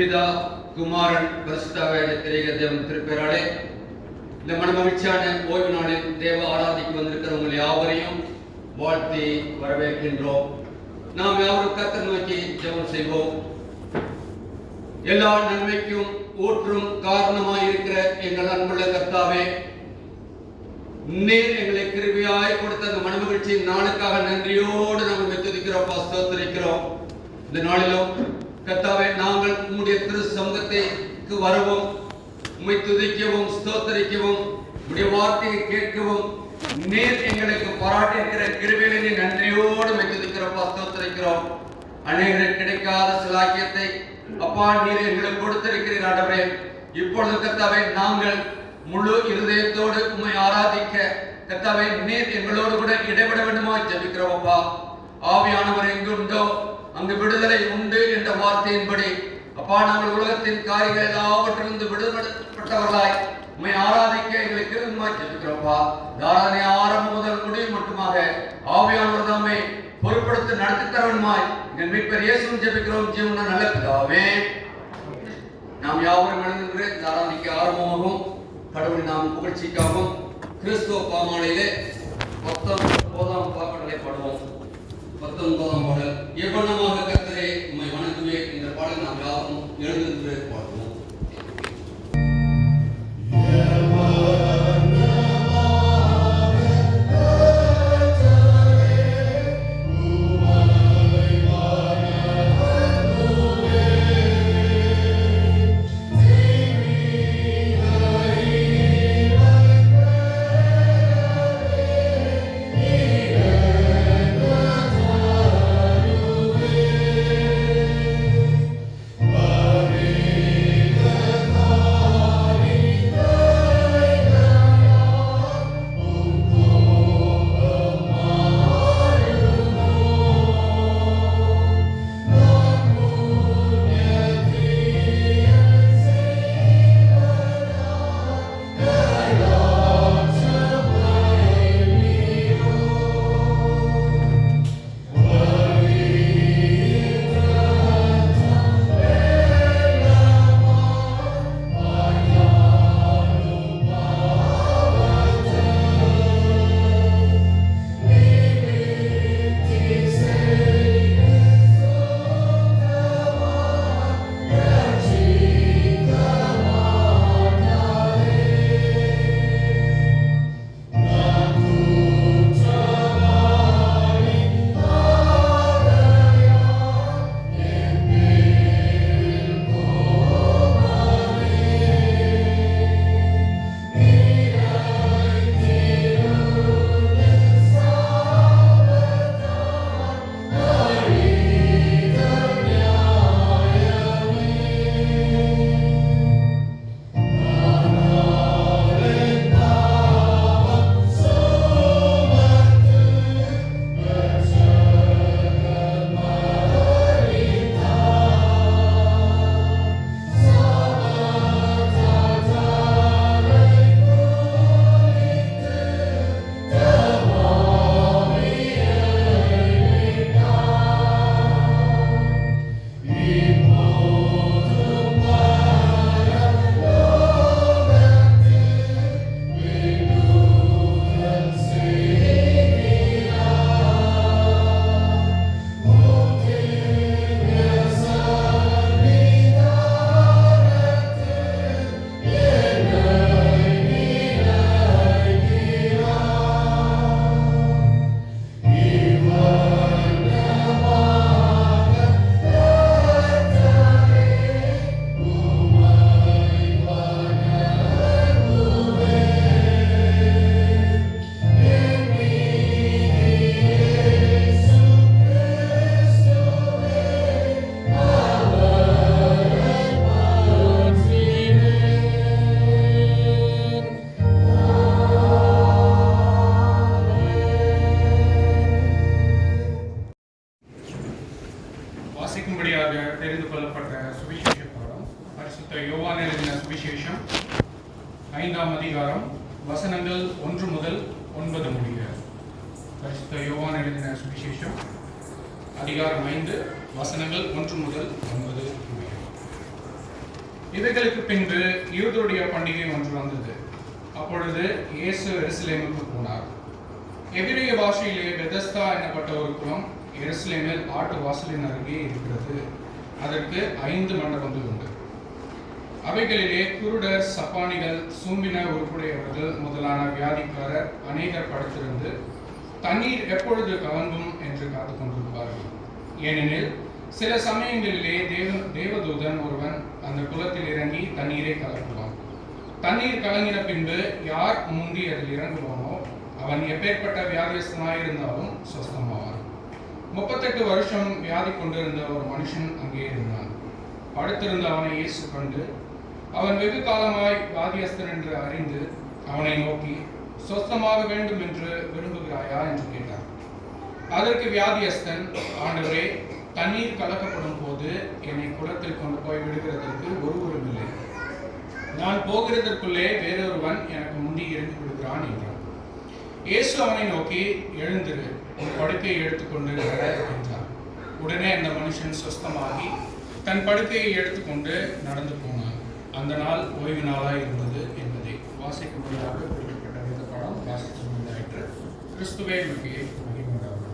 பிதா குமாரன் பரிசுத்த தேவன் திருப்பெயராலே இந்த மனமகிழ்ச்சியான ஓய்வு நாளில் தேவ ஆராதிக்கு வந்திருக்கிற உங்கள் யாவரையும் வாழ்த்தி வரவேற்கின்றோம். நாம் யாவரும் கர்த்தரை நோக்கி ஜெபம் செய்வோம். எல்லா நன்மைக்கும் ஊற்றும் காரணமாயிருக்கிற எங்கள் அன்புள்ள கர்த்தாவே, நீர் எங்களை கிருபையாய் கொடுத்த அந்த மனமகிழ்ச்சியின் நாளுக்காக நன்றியோடு நாங்கள் துதிக்கிறோம், ஸ்தோத்திரிக்கிறோம். இந்த நாளிலும் கர்த்தாவே, நாங்கள் உம்முடைய திரு சமூகத்திற்கு வரவும், உம்மை துதிக்கவும் ஸ்தோத்திரிக்கவும், உம்முடைய வார்த்தையை கேட்கவும் நீர் எங்களுக்கு பாராட்டியிருக்கிற கிருபையிலே நன்றியோடு உம்மை துதிக்கிறோம், ஸ்தோத்திரிக்கிறோம். அநேகருக்கு கிடைக்காத சிலாக்கியத்தை அப்பா நீர் எங்களுக்கு கொடுத்திருக்கிறீர் ஆண்டவரே. இப்பொழுது கர்த்தாவே, நாங்கள் முழு இருதயத்தோடு உம்மை ஆராதிக்க கர்த்தாவே நீர் எங்களோடு கூட இடைபட வேண்டுமா ஜெபிக்கிறோம். அப்பா, ஆவியானவர் எங்கு உண்டோ அங்கு விடுதலை உண்டு என்ற வார்த்தையின்படி அப்பா, நாங்கள் உலகத்தின் காரியங்கள் எல்லாவற்றிலிருந்து விடுபட்டவர்களாய் உம்மை ஆராதிக்க எங்களுக்கு கிருபை ஜெபிக்கிறோம்ப்பா. தாராதனை ஆரம்பம் முதல் முடிவு மட்டுமாக ஆவியானவர் தாமே பொறுப்படுத்தி நடத்தி தரவனுமாய் எங்கள் மீட்பர் இயேசுவின் ஜெபிக்கிறோம், ஜீவன நல்ல பிதாவே. நாம் யாவரும் எழுந்து தாராதனைக்கு ஆரம்பமாகவும் கடவுளை நாம் புகழ்ச்சிக்காகவும் கிறிஸ்துவ பாமாலையிலே 19ஆம் பாடலை பாடுவோம். 19ஆம் பாடல். எவ்வண்ணமாக கர்த்தரே உம்மை வணங்குவே. இந்த பாடல் நாம் யாரும் எழுந்து பாடுவோம். தெரிந்து கொள்ளப்பட்ட சுவிசேஷ பாடம் பரிசுத்த யோவான் எழுதின சுவிசேஷம் 5ஆம் அதிகாரம் வசனங்கள் 1 முதல் 9 முடிய. பரிசுத்த யோவான் எழுதின சுவிசேஷம் அதிகாரம் 5 வசனங்கள் 1 முதல் 9 முடிய. இவைகளுக்கு பின்பு யூதருடைய பண்டிகை ஒன்று வந்தது. அப்பொழுது இயேசு எருசலேமுக்கு போனார். எபிரேய பாஷையிலே பெதஸ்தா எனப்பட்ட ஒரு குளம் எருசலேமில் ஆட்டு வாசலின் அருகே இருக்கிறது. அதற்கு 5 மண்டபங்கள் உண்டு. அவைகளிலே குருடர், சப்பானிகள், சூம்பின உருப்புடையவர்கள் முதலான வியாதிக்காரர் அநேகர் படுத்திருந்து தண்ணீர் எப்பொழுது கலங்கும் என்று காத்து கொண்டிருப்பார்கள். ஏனெனில் சில சமயங்களிலே தேவதூதன் ஒருவன் அந்த குளத்தில் இறங்கி தண்ணீரை கலக்குவான். தண்ணீர் கலங்கின பின்பு யார் முந்தி அதில் இறங்குவானோ அவன் எப்பேற்பட்ட வியாதியஸ்தனாயிருந்தாலும் சொஸ்தமாவான். 38 வருஷம் வியாதி கொண்டிருந்த ஒரு மனுஷன் அங்கே இருந்தான். படுத்திருந்த அவனை இயேசு கண்டு அவன் வெகு காலமாய் வியாதியஸ்தன் என்று அறிந்து அவனை நோக்கி, சொஸ்தமாக வேண்டும் என்று விரும்புகிறாயா என்று கேட்டான். அதற்கு வியாதியஸ்தன், ஆண்டவரே, தண்ணீர் கலக்கப்படும் போது என்னை குளத்தில் கொண்டு போய் விடுகிறதற்கு ஒருவரும் இல்லை. நான் போகிறதற்குள்ளே வேறொருவன் எனக்கு முந்தி இறங்கி விடுகிறான் என்றான். இயேசு அவனை நோக்கி, எழுந்திரு, உன் படுக்கையை எடுத்துக்கொண்டு நட என்றார். உடனே அந்த மனுஷன் சொஸ்தமாகி தன் படுக்கையை எடுத்துக்கொண்டு நடந்து போனான். அந்த நாள் ஓய்வு நாளாய் இருந்தது என்பதை வாசிக்கும்படியாக குறிப்பிட்ட வேத பாடம் வாசித்து முடிந்தாயிற்று. கிறிஸ்துவே மகிமையை மகிமையுண்டாவதாக.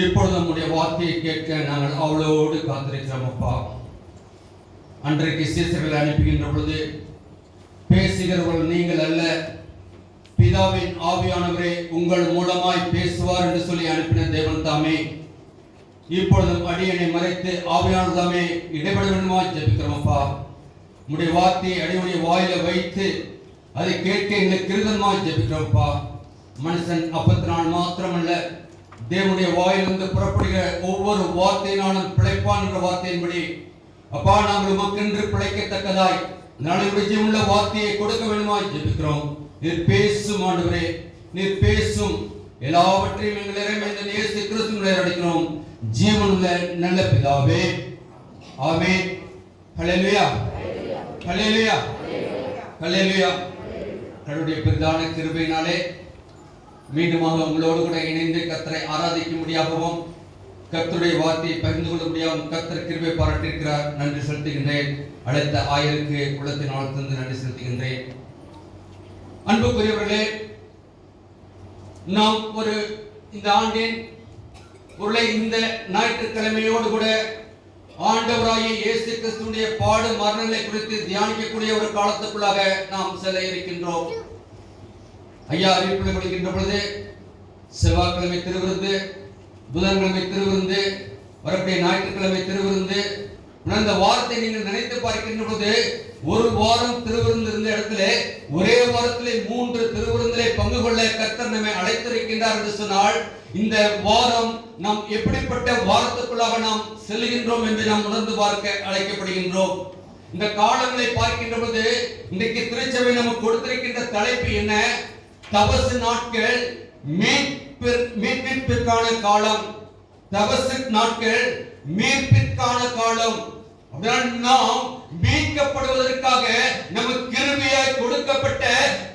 இப்பொழுது நம்முடைய வார்த்தையை கேட்க நாங்கள் அவளோடு காத்திருக்கிறோம் அப்பா. அன்றைக்கு சீசர்கள் அனுப்புகின்ற பொழுது பேசுகிறவர்கள் நீங்கள் அல்ல, பிதாவின் ஆவியானவரே உங்கள் மூலமாய் பேசுவார் என்று சொல்லி அனுப்பின தேவன் தாமே. இப்பொழுதும் அடியனை மறைத்து ஆவியானவர் தாமே இடைபெட வேண்டுமாய் ஜெபிக்கிறோம் அப்பா. உம்முடைய வார்த்தையை அடியுடைய வாயில வைத்து அதை கேட்க எங்களுக்கு கிருதமாய் ஜெபிக்கிறோம் அப்பா. மனுஷன் அப்பத்தினால் மாத்திரமல்ல, தேவனுடைய வாயிலிருந்து புறப்படுகிற ஒவ்வொரு வார்த்தையினாலும் பிழைப்பான் என்ற வார்த்தையின்படி அப்பா நாங்கள் உமக்கென்று பிழைக்கத்தக்கதாய் நாளைய ஜீவனுள்ள வார்த்தையை கொடுக்க வேண்டுமாய் ஜெபிக்கிறோம். நீர் பேசும் ஆண்டவரே, நீர் பேசும். எல்லாவற்றையும் எங்கள் இறைமைந்த இயேசு கிறிஸ்துவிலே அழைக்கிறோம் ஜீவனுள்ள நல்ல பிதாவே, ஆமென். ஹல்லேலூயா, ஹல்லேலூயா, ஹல்லேலூயா. கடவுளுடைய பிரதான கிருபையினாலே மீண்டுமாக உங்களோடு கூட இணைந்து கர்த்தரை ஆராதிக்க முடியாகவும் கர்த்தருடைய வார்த்தையை பகிர்ந்து கொள்ள முடியாமல் கர்த்தர் கிருபை பாராட்டியிருக்கிறார். நன்றி செலுத்துகின்றேன். அழைத்த ஆயருக்கு குலத்தின் ஆழ்த்திருந்து நன்றி செலுத்துகின்றேன். அன்புக்குரியவர்களே, நாம் இந்த ஆண்டின் பொருளை இந்த ஞாயிற்றுக்கிழமையோடு கூட ஆண்டவராகிய இயேசு கிறிஸ்துவினுடைய பாடு மரணங்களை குறித்து தியானிக்கக்கூடிய ஒரு காலத்துக்குள்ளாக நாம் செல்ல இருக்கின்றோம். ஐயா அறிவிப்புகளை கொடுக்கின்ற பொழுது செவ்வாய்க்கிழமை திருவிருந்து, புதன்கிழமை திருவிருந்து, வரக்கூடிய ஞாயிற்றுக்கிழமை திருவிருந்து, இந்த வாரத்தை நீங்கள் நினைத்து பார்க்கின்ற பொழுது ஒரு வாரம் திருவிருந்து இருந்த இடத்துல ஒரே வாரத்திலே 3 திருவிருந்திலே பங்கு கொள்ள கர்த்தர் நம்மை அழைத்திருக்கின்றார் என்று சொன்னால் இந்த வாரம் நாம் எப்படிப்பட்ட வாரத்துக்குள்ளாக நாம் செல்கின்றோம் என்று நாம் உணர்ந்து பார்க்க அழைக்கப்படுகின்றோம். இந்த காலங்களை பார்க்கின்ற பொழுது இன்றைக்கு திருச்சபை நமக்கு கொடுத்திருக்கின்ற தலைப்பு என்ன? தபசு நாட்கள், மீட்பிற்கான காலம். தபசு நாட்கள், மீட்பிற்கான காலம். நாம் மீட்கப்படுவதற்காக நமக்கு கிருபையாய் கொடுக்கப்பட்ட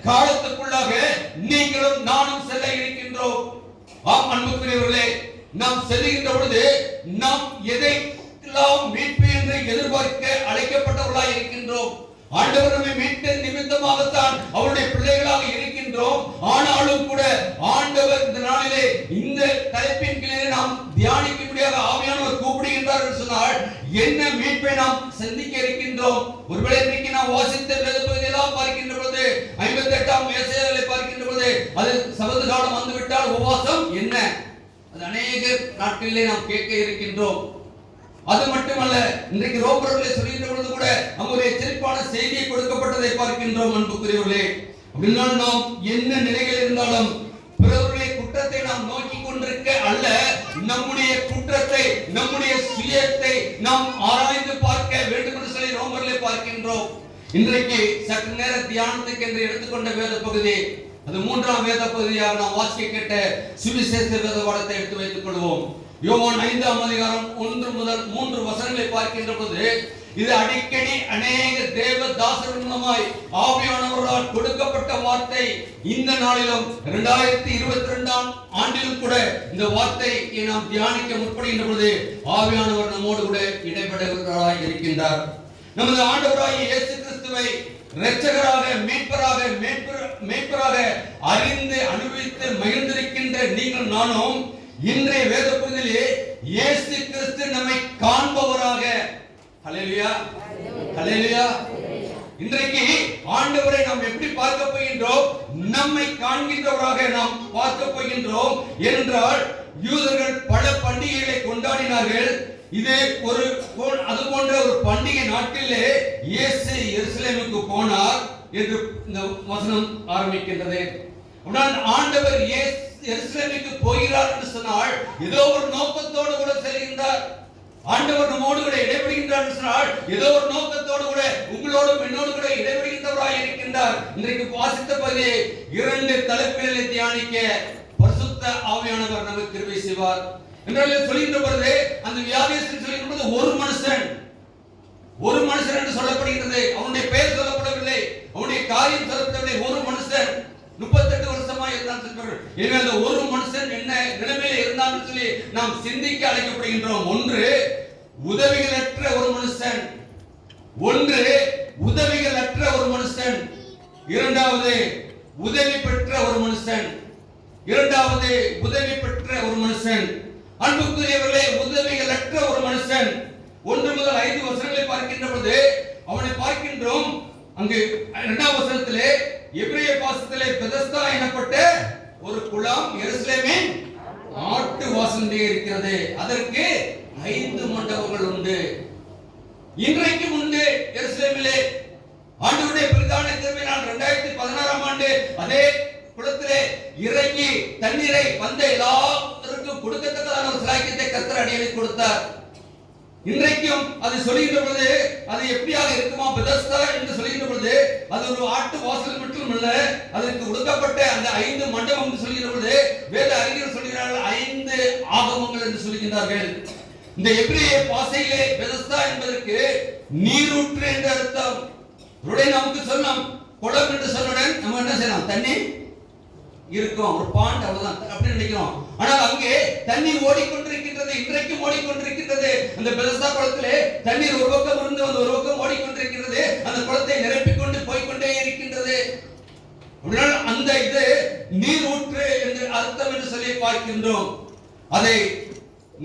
காலத்துக்குள்ளாக நீங்களும் நானும் செல்ல இருக்கின்றோம். ஆம் அன்புக்குரியவர்களே, நாம் செல்லுகின்ற பொழுது நாம் எதையெல்லாம் மீட்பு என்று எதிர்பார்க்க அழைக்கப்பட்டவர்களாய் இருக்கின்றோம். ஆண்டவர் நம்மை மீட்க நிமித்தமாகத்தான் அவருடைய பிள்ளைகளாக இருக்கின்றோம். ஆனாலும் கூட ஆண்டவர் இந்த நாளிலே இந்த தலைப்பின் கீழே நாம் தியானிக்கும்படியாக ஆவியானவர் கூப்பிடுகின்றார் என்று சொன்னால் என்ன மீட்பை நாம் சந்திக்க இருக்கின்றோம். ஒருவேளை இன்றைக்கு நாம் வாசித்த வேத பகுதியெல்லாம் பார்க்கின்ற பொழுது 58ஆம் ஏசாயாவை பார்க்கின்ற பொழுது அது சபத காலம் வந்துவிட்டால் உபவாசம் என்ன, அது அநேக நாட்களிலே நாம் கேட்க இருக்கின்றோம். அது மட்டுமல்ல, இன்றைக்கு ரோமர்களிலே சொல்கின்ற பொழுது கூட அங்கு ஒரு எச்சரிப்பான செய்தியை கொடுக்கப்பட்டதை பார்க்கின்றோம். அன்புக்குரியவர்களே, அப்படின்னா நாம் என்ன நிலைகள் இருந்தாலும் பிறருடைய குற்றத்தை நாம் நோக்கி கொண்டிருக்க அல்ல, நம்முடைய குற்றத்தை நம்முடைய சுயத்தை நாம் ஆராய்ந்து பார்க்க வேண்டும் என்று சொல்லி ரோமர்களிலே பார்க்கின்றோம். இன்றைக்கு சற்று நேர தியானத்துக்கு என்று எடுத்துக்கொண்ட வேத பகுதி, அது 3ஆம் வேத பகுதியாக நாம் வாசிக்க கேட்ட சுவிசேஷ வேத பாடத்தை எடுத்து வைத்துக் கொள்வோம். யோவான் 5ஆம் அதிகாரம் 1 முதல் 3 வசனங்களை பார்க்கின்ற பொழுது இது அடிக்கடி அநேக தேவ தாசர்கள் மூலமாய் ஆவியானவரால் கொடுக்கப்பட்ட வார்த்தை. இந்த நாளிலும் 2022ஆம் ஆண்டிலும் கூட இந்த வார்த்தையை நாம் தியானிக்க முற்படுகின்ற பொழுது ஆவியானவர் நம்மோடு கூட இடைபெறுகிறவராய் இருக்கின்றார். நமது ஆண்டவராகிய இயேசு கிறிஸ்துவை இரட்சகராக மேய்ப்பராக அறிந்து அனுபவித்து மகிழ்ந்திருக்கின்ற நீங்கள் நானும் இன்றைய வேத பகுதியிலே இயேசு கிறிஸ்து நம்மை காண்பவராக, ஹல்லேலூயா ஹல்லேலூயா, இன்றைக்கு ஆண்டவரை நாம் எப்படி பார்க்க போகின்றோம், நம்மை காண்கின்றவராக நாம் பார்க்க போகின்றோம். என்றால் யூதர்கள் பல பண்டிகைகளை கொண்டாடினார்கள். இது அது போன்ற ஒரு பண்டிகை நாட்டிலே இயேசு எருசலேமுக்கு போனார் என்று இந்த வசனம் ஆரம்பிக்கின்றது. ஆண்டவர் எருசலேமுக்கு போகிறார் என்று சொன்னால் ஏதோ ஒரு நோக்கத்தோடு கூட செல்கின்றார். ஆண்டவர் நம்மோடு கூட இடைபெறுகின்றார் என்று சொன்னால் ஏதோ ஒரு நோக்கத்தோடு கூட உங்களோடும் என்னோடு கூட இடைபெறுகின்றவராய் இருக்கின்றார். இன்றைக்கு வாசித்த பகுதியை 2 தலைப்புகளை தியானிக்க பரிசுத்த ஆவியானவர் நமக்கு கிருபை செய்வார். என்றால் சொல்கின்ற பொழுது அந்த வியாதியஸ்தன் சொல்கின்ற பொழுது ஒரு மனுஷன் என்று சொல்லப்படுகிறது. அவனுடைய பெயர் சொல்லப்படவில்லை, அவனுடைய காரியம் சொல்லப்படவில்லை. ஒரு மனுஷன் 38 வருஷமா இருந்தான் சொல்கிறார்கள். எனவே அந்த ஒரு மனுஷன் என்ன நிலைமையில இருந்தான்னு சொல்லி நாம் சிந்திக்க அழைக்கப்படுகின்றோம். ஒன்று உதவிகளற்ற ஒரு மனுஷன், இரண்டாவது உதவி பெற்ற ஒரு மனுஷன், அன்புக்குரியவர்களே, உதவிகளற்ற ஒரு மனுஷன். 1 முதல் 5 வசனங்களை பார்க்கின்ற பொழுது அவனை பார்க்கின்றோம். அங்கு 2ஆம் வசனத்திலே எபிரேய பாஷையிலே பெதஸ்தா எனப்பட்ட ஒரு குளம் எருசலேமின் ஆட்டு வாசலிலே இருக்கிறது. அதற்கு 5 மண்டபங்கள் உண்டு. இன்றைக்கும் உண்டு எருசலேமிலே. ஆண்டவருடைய பிரதான கிருபையினால் 2016ஆம் ஆண்டு அதே குளத்திலே இறங்கி தண்ணீரை வந்த எல்லாருக்கும் கொடுக்கத்தக்கதான ஒரு சிலாக்கியத்தை கர்த்தர் அடியேனுக்கு கொடுத்தார். இன்றைக்கும் அது சொல்லுகின்ற பொழுது அது எப்படியாக இருக்குமா, பெதஸ்தா என்று சொல்லுகின்ற பொழுது அது ஒரு ஆட்டு வாசல் மட்டுமல்ல, அதற்கு கொடுக்கப்பட்ட அந்த 5 மண்டபம் என்று சொல்லுகின்ற பொழுது வேத அறிஞர்கள் சொல்கிறார்கள் 5 ஆகமங்கள் என்று சொல்லுகின்றார்கள். இந்த எபிரேய பாஷையிலே பெதஸ்தா என்பதற்கு நீரூற்று என்று அர்த்தம். நமக்கு சொல்லலாம் குளம் என்று சொன்னவுடன் நம்ம என்ன செய்யலாம், தண்ணி இருக்கும், ஒரு பாண்ட், அவ்வளவுதான் அப்படி நினைக்கிறோம். ஆனால் அங்கே தண்ணீர் ஓடிக்கொண்டிருக்கின்றது, இன்றைக்கும் ஓடிக்கொண்டிருக்கின்றது. அந்த பெதஸ்தா குளத்திலே தண்ணீர் ஒரு பக்கம் இருந்து ஒரு பக்கம் ஓடிக்கொண்டிருக்கிறது. அந்த குளத்தை நிரப்பிக் கொண்டு போய்கொண்டே இருக்கின்றது. அந்த இது நீர் ஊற்று என்று அர்த்தம் என்று சொல்லி பார்க்கின்றோம். அதை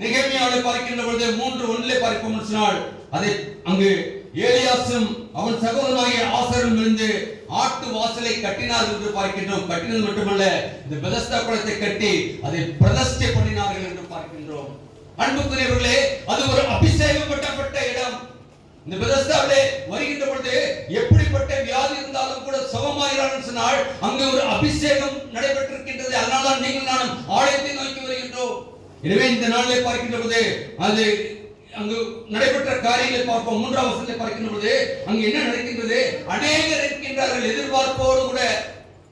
நெகேமியாவை பார்க்கின்ற பொழுது 3:1 பார்ப்போம் சொன்னால் அதை அங்கு ஏலியாசும் அவன் சகோதரனாகிய ஆசரும் இருந்து ஆட்டு வாசலை கட்டினார்கள் என்று பார்க்கின்றோம். கட்டினது மட்டுமல்ல, இந்த பெதஸ்தா குளத்தை கட்டி அதை பிரதிஷ்டை பண்ணினார்கள் என்று பார்க்கின்றோம். அன்புக்குரியவர்களே, அது ஒரு அபிஷேகம் பண்ணப்பட்ட இடம். இந்த பெதஸ்தாவிலே வருகின்ற பொழுது எப்படிப்பட்ட வியாதி இருந்தாலும் கூட சுகமாகிறார்கள் சொன்னால் அங்கே ஒரு அபிஷேகம் நடைபெற்றிருக்கின்றது. அதனால்தான் நீங்கள் நானும் ஆலயத்தை நோக்கி வருகின்றோம். எனவே இந்த நாளிலே பார்க்கின்ற பொழுது அது அங்கு நடைபெற்ற காரியங்களை பார்ப்போம். 3ஆம் வசனத்தை பார்க்கின்ற பொழுது அங்கு என்ன நடக்கின்றது, அநேகர் இருக்கின்றார்கள். எதிர்பார்ப்போடு கூட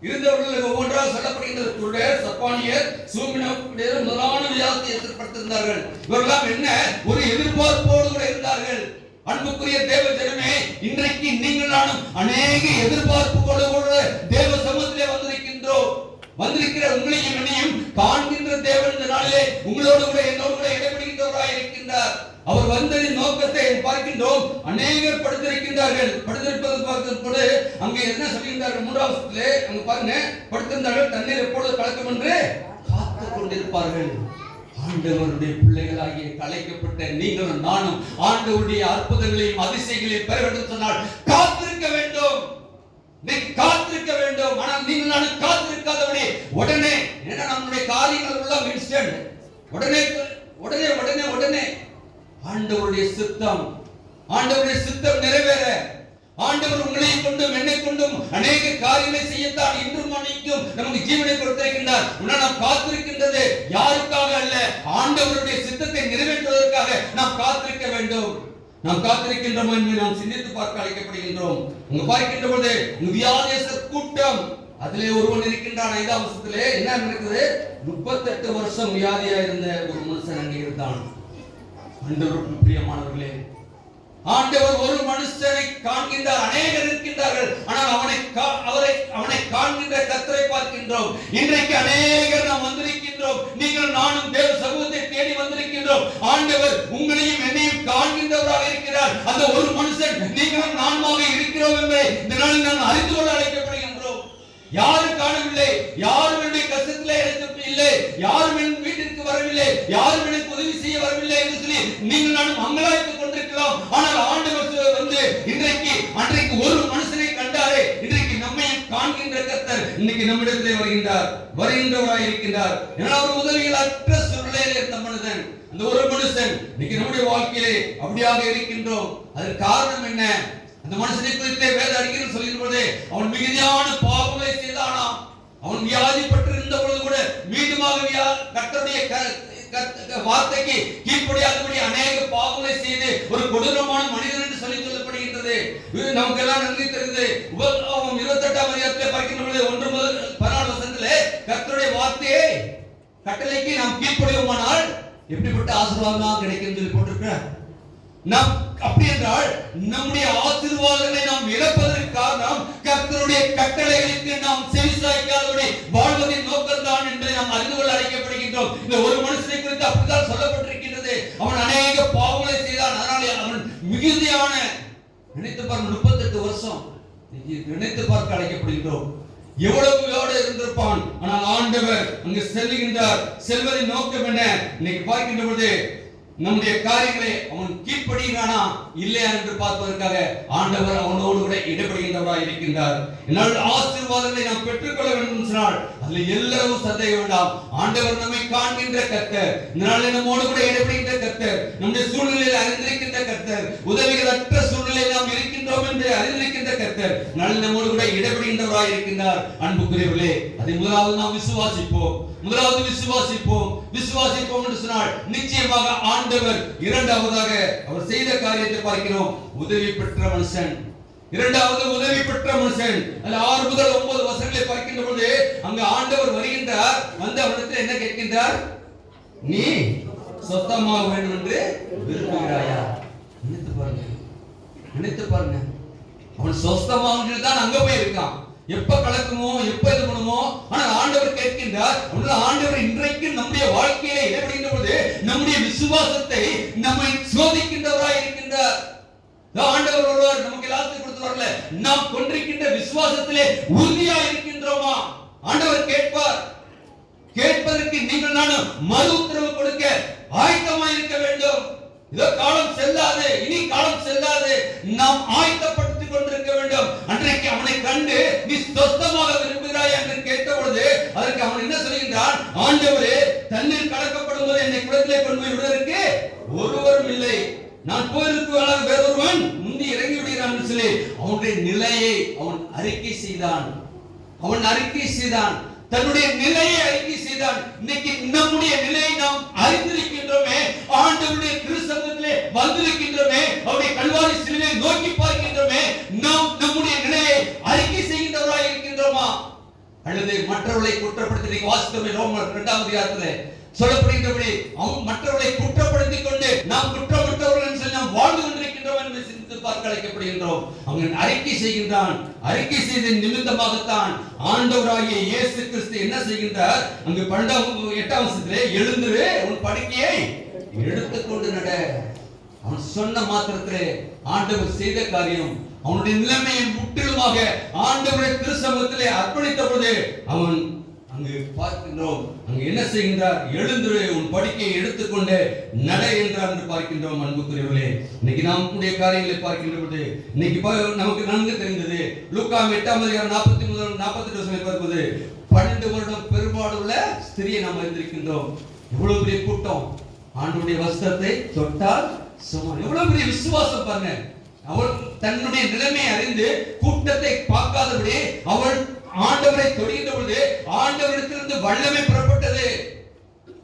இருந்தவர்கள் ஒவ்வொன்றாக சொல்லப்படுகின்றது. சப்பானியர், சூமினர் முதலான வியாதியை ஏற்படுத்தியிருந்தார்கள். இவரெல்லாம் என்ன ஒரு எதிர்பார்ப்போடு கூட இருந்தார்கள். அன்புக்குரிய தேவ ஜனமே, இன்றைக்கு நீங்கள் நானும் அநேக எதிர்பார்ப்புகளோடு கூட தேவ சமூகத்திலே வந்திருக்கின்றோம். வந்திருக்கிற உங்களையும் என்னையும் காண்கின்ற தேவன் உங்களோடு கூட என்னோடு கூட இடைபடுகின்றவராய் இருக்கின்றார். அவர் வந்ததின் நோக்கத்தை பார்க்கின்றோம். அநேகர் படுத்திருக்கின்றார்கள். படுத்திருப்பது பார்க்கும்போது அங்கே என்ன சொல்கின்றார்கள்? 3வது வசனத்திலே அங்க பாருங்க, படுத்திருந்தார்கள் தண்ணீர் எப்பொழுது கலக்கும் என்று காத்துக் கொண்டிருப்பார்கள். ஆண்டவருடைய பிள்ளைகளாகிய கலைக்கப்பட்ட நீங்களும் நானும் ஆண்டவருடைய அற்புதங்களையும் அதிசயங்களையும் பெற வேண்டும் சொன்னால் காத்திருக்க வேண்டும். நீ காத்திருக்க வேண்டும். ஆனால் நீங்கள் நானும் காத்திருக்காதபடி உடனே, ஏன்னா நம்முடைய காரியங்கள் எல்லாம் இன்ஸ்டன்ட், உடனே உடனே உடனே உடனே ஆண்டவருடைய சித்தம் நிறைவேற ஆண்டவர் உங்களையும் கொண்டும் என்னை கொண்டும் அநேக காரியங்களை செய்யத்தான் இன்றும் மணிக்கும் நமக்கு ஜீவனை கொடுத்திருக்கின்றார். நாம் காத்திருக்கின்றது யாருக்காக அல்ல, ஆண்டவருடைய சித்தத்தை நிறைவேற்றுவதற்காக நாம் காத்திருக்க வேண்டும். நாம் காத்திருக்கின்றோம் என்று நாம் சிந்தித்து பார்க்க அழைக்கப்படுகின்றோம். அங்கு பார்க்கின்ற பொழுது வியாதியஸ்தர் கூட்டம், அதிலே ஒருவன் இருக்கின்றான். 5ஆம் வசனத்திலே என்ன நடக்குது? 38 வருஷம் வியாதியா இருந்த ஒரு மனுஷன் அங்கே இருந்தான். ஆண்டவருக்கு பிரியமானவர்களே, ஆண்டவர் ஒரு மனுஷனை காண்கின்றார். அநேகர் இருக்கின்றார்கள், ஆனால் அவனை காண்கின்ற கர்த்தரை பார்க்கின்றோம். இன்றைக்கு அநேகர் நாம் வந்திருக்கின்றோம். நீங்கள் நானும் தேவ சமூகத்தை தேடி வந்திருக்கின்றோம். ஆண்டவர் உங்களையும் என்னையும் காண்கின்றவராக இருக்கிறார். அந்த ஒரு மனுஷன் நீங்களும் நானுமாக இருக்கிறோம் என்பதை இந்த நாளில் நான் அறிந்து கொள்ள அழைக்கப்படுகின்றோம். யாரும் காணவில்லை, யாரும் என்னுடைய கஷ்டத்திலே இல்லை, யாரும் என் வீட்டிற்கு வரவில்லை, யாரும் எனக்கு உதவி செய்ய வரவில்லை என்று சொல்லி நீங்கள் நானும் அங்கலாய்த்துக் கொண்டிருக்கலாம். ஆனால் ஆண்டவர் வந்து அன்றைக்கு ஒரு மனுஷனை கண்டாரே, இன்றைக்கு நம்மையும் காண்கின்ற கர்த்தர் இன்னைக்கு நம்மிடத்திலே வருகின்றவராய் இருக்கின்றார். ஏன்னா ஒரு உதவிகள் அற்ற சூழ்நிலையில் இருந்த மனிதன், அந்த ஒரு மனுஷன் இன்னைக்கு நம்முடைய வாழ்க்கையிலே அப்படியாக இருக்கின்றோம். அதற்கு காரணம் என்ன? அந்த மனுஷனை குறித்து வேத அறிஞர்கள் சொல்லும்போது அவன் மிகுதியான பாவங்களை செய்தானாம். அவன் வியாதிப்பட்டு இருந்த பொழுது கூட மீண்டுமாக கர்த்தருடைய வார்த்தைக்கு கீழ்ப்படியாதபடி அநேக பாவங்களை செய்து ஒரு கொடூரமான மனிதன் என்று சொல்லப்படுகின்றது. நமக்கு எல்லாம் நன்றி தெரிந்து 28ஆம் அதிகாரத்திலே பார்க்கின்ற பொழுது 1 முதல் 14 வசனத்திலே கர்த்தருடைய வார்த்தையை கட்டளைக்கு நாம் கீழ்ப்படியோமானால் எப்படிப்பட்ட ஆசீர்வாதம் கிடைக்கும் சொல்லி போட்டிருக்கிறார். நாம் அப்படி என்றால் நம்முடைய ஆசீர்வாதங்களை நாம் இழப்பதற்கு காரணம் கர்த்தருடைய கட்டளைகளுக்கு நாம் செவிசாய்க்காதபடி வாழ்வதின் நோக்கம்தான் என்பதை நாம் அறிந்து கொள்ள அழைக்கப்படுகின்றோம். இந்த ஒரு மனுஷனை குறித்து அப்படித்தான் சொல்லப்பட்டிருக்கின்றது. அவன் அநேக பாவங்களை செய்தான். அதனாலே அவன் மிகுதியான நினைத்து பார்க்க 38 வருஷம் நினைத்து பார்க்க அழைக்கப்படுகின்றோம். எவ்வளவு இருந்திருப்பான். ஆனால் ஆண்டவர் அங்கு செல்லுகின்றார். செல்வதின் நோக்கம் என்ன? இன்னைக்கு பார்க்கின்ற பொழுது நம்முடைய காரியங்களை அவன் கீழ்ப்படிகிறானா இல்லையா என்று பார்ப்பதற்காக ஆண்டவர் அவனோடு கூட இடைபடுகின்றவராய் இருக்கின்றார். என்னால் ஆசீர்வாதங்களை நாம் பெற்றுக்கொள்ள வேண்டும் சொன்னால் அதில் எல்லாரும் சந்தேகம் வேண்டாம். ஆண்டவர் நம்மை காண்கின்ற கர்த்தர், இதனால நம்மோடு கூட இடைபடுகின்ற கர்த்தர், நம்முடைய சூழ்நிலையில் அறிந்திருக்கின்ற கர்த்தர், உதவிகள் அற்ற சூழ்நிலையில் நாம் இருக்கின்றோம் என்று அறிந்திருக்கின்ற கர்த்தர் நல்ல நம்மோடு கூட இடைபடுகின்றவராய் இருக்கின்றார். அன்புக்குரியவர்களே, அதை முதலாவது நாம் விசுவாசிப்போம் என்று சொன்னால் நிச்சயமாக ஆண்டவர் இரண்டாவதாக அவர் செய்த காரியத்தை பார்க்கிறோம். உதவி பெற்ற மனுஷன், இரண்டாவது உதவி பெற்ற மனுஷன். அல்ல 6 முதல் 9 வசனங்களை பார்க்கின்ற பொழுது அங்க ஆண்டவர் வருகின்றார். வந்து அவனிடத்தில் என்ன கேட்கின்றார்? நீ சொத்தமாக வேண்டும் என்று விரும்புகிறாயா? நினைத்து பாருங்க. அவன் சொத்தமாக தான் அங்க போய் இருக்கான். எப்ப கலக்குமோ, எப்ப இது பண்ணுமோ, ஆனால் ஆண்டவர் கேட்கின்றார். ஆண்டவர் இன்றைக்கு நம்முடைய வாழ்க்கையில இடைபடுகின்ற பொழுது நம்முடைய விசுவாசத்தை நம்மை சோதிக்கின்றவராய் இருக்கின்றார். ஆண்டவர் ஒருவர் நமக்கு எல்லாத்தையும் கொடுத்து வரல, நாம் கொண்டிருக்கின்ற விசுவாசத்திலே உறுதியா இருக்கின்றோமா? ஆண்டவர் கேட்பார். கேட்பதற்கு நீங்கள் நானும் மறு உத்தரவு கொடுக்க ஆயத்தமா இருக்க வேண்டும். இதோ காலம் செல்லாது, இனி காலம் செல்லாது, நாம் ஆயத்தப்படுத்திக் கொண்டிருக்க வேண்டும். அன்றைக்கு அவனை கண்டு நீ சொத்தமாக விரும்புகிறாய் என்று கேட்ட பொழுது அதற்கு அவன் என்ன சொல்கின்றான்? ஆண்டவரே, தண்ணீர் கலக்கப்படும் போது என்னை குளத்திலே கொண்டு போய் விடுவதற்கு ஒருவரும் இல்லை, நான் போயிருக்குவாளாக வேறொருவன் முந்தி இறங்கி விடுகிறான் என்று சொல்லி அவனுடைய நிலையை அவன் அறிக்கை செய்தான். தன்னுடைய நிலையை அறிக்கை செய்தான். இன்னைக்கு நம்முடைய நிலையை நாம் அறிந்திருக்கின்றோமே, ஆண்டவருடைய திருச்சங்கத்திலே வந்திருக்கின்றோமே, அவருடைய கல்வாரி சிலுவையை நோக்கி பார்க்கின்றோமே, நாம் நம்முடைய நிலையை அறிக்கை செய்கின்றவராய் இருக்கின்றோமா? அல்லது மற்றவர்களை குற்றப்படுத்தி வாசித்தோமே ரோமர் 2ஆம் அதிகாரத்திலே சொல்லப்படுகின்றபடி மற்றவர்களை குற்றப்படுத்திக் கொண்டு நாம் குற்றமற்றவர்கள் என்று சொல்லி நாம் வாழ்ந்து கொண்டிருக்கின்றோம் என்று சிந்தித்து பார்க்க அழைக்கப்படும். கேள்விப்படுகின்றோம். அவன் அறிக்கை செய்கின்றான். அறிக்கை செய்த நிமித்தமாகத்தான் ஆண்டவராகிய இயேசு கிறிஸ்து என்ன செய்கின்றார்? அங்கு 8ஆம் வசனத்திலே எழுந்திரு உன் படுக்கையை எடுத்துக்கொண்டு நட. அவன் சொன்ன மாத்திரத்திலே ஆண்டவர் செய்த காரியம், அவனுடைய நிலைமையை முற்றிலுமாக ஆண்டவருடைய திருச்சமூகத்திலே அர்ப்பணித்த பொழுது அவன் அங்கு பார்க்கின்றோம், அங்கு என்ன செய்கின்றார்? எழுந்திரு உன் படுக்கையை எடுத்துக்கொண்டு நட என்றார் என்று பார்க்கின்றோம். அன்புக்குரியவர்களே, இன்னைக்கு நாம் கூடிய காரியங்களை பார்க்கின்ற பொழுது இன்னைக்கு நமக்கு நன்கு தெரிந்தது. லூக்கா 8ஆம் அதிகாரம் 40-48 வசனங்களை பார்ப்பது 12 வருடம் பெரும்பாடுள்ள ஸ்திரியை நாம் அறிந்திருக்கின்றோம். எவ்வளவு பெரிய கூட்டம்! ஆண்டவருடைய வஸ்திரத்தை தொட்டால் சுமன். எவ்வளவு பெரிய விசுவாசம் பாருங்க! அவள் தன்னுடைய நிலைமை அறிந்து கூட்டத்தை பார்க்காதபடி அவள் ஆண்டவரை தொடுகின்ற பொழுது ஆண்டவரிடத்திலிருந்து வல்லமை புறப்பட்டது.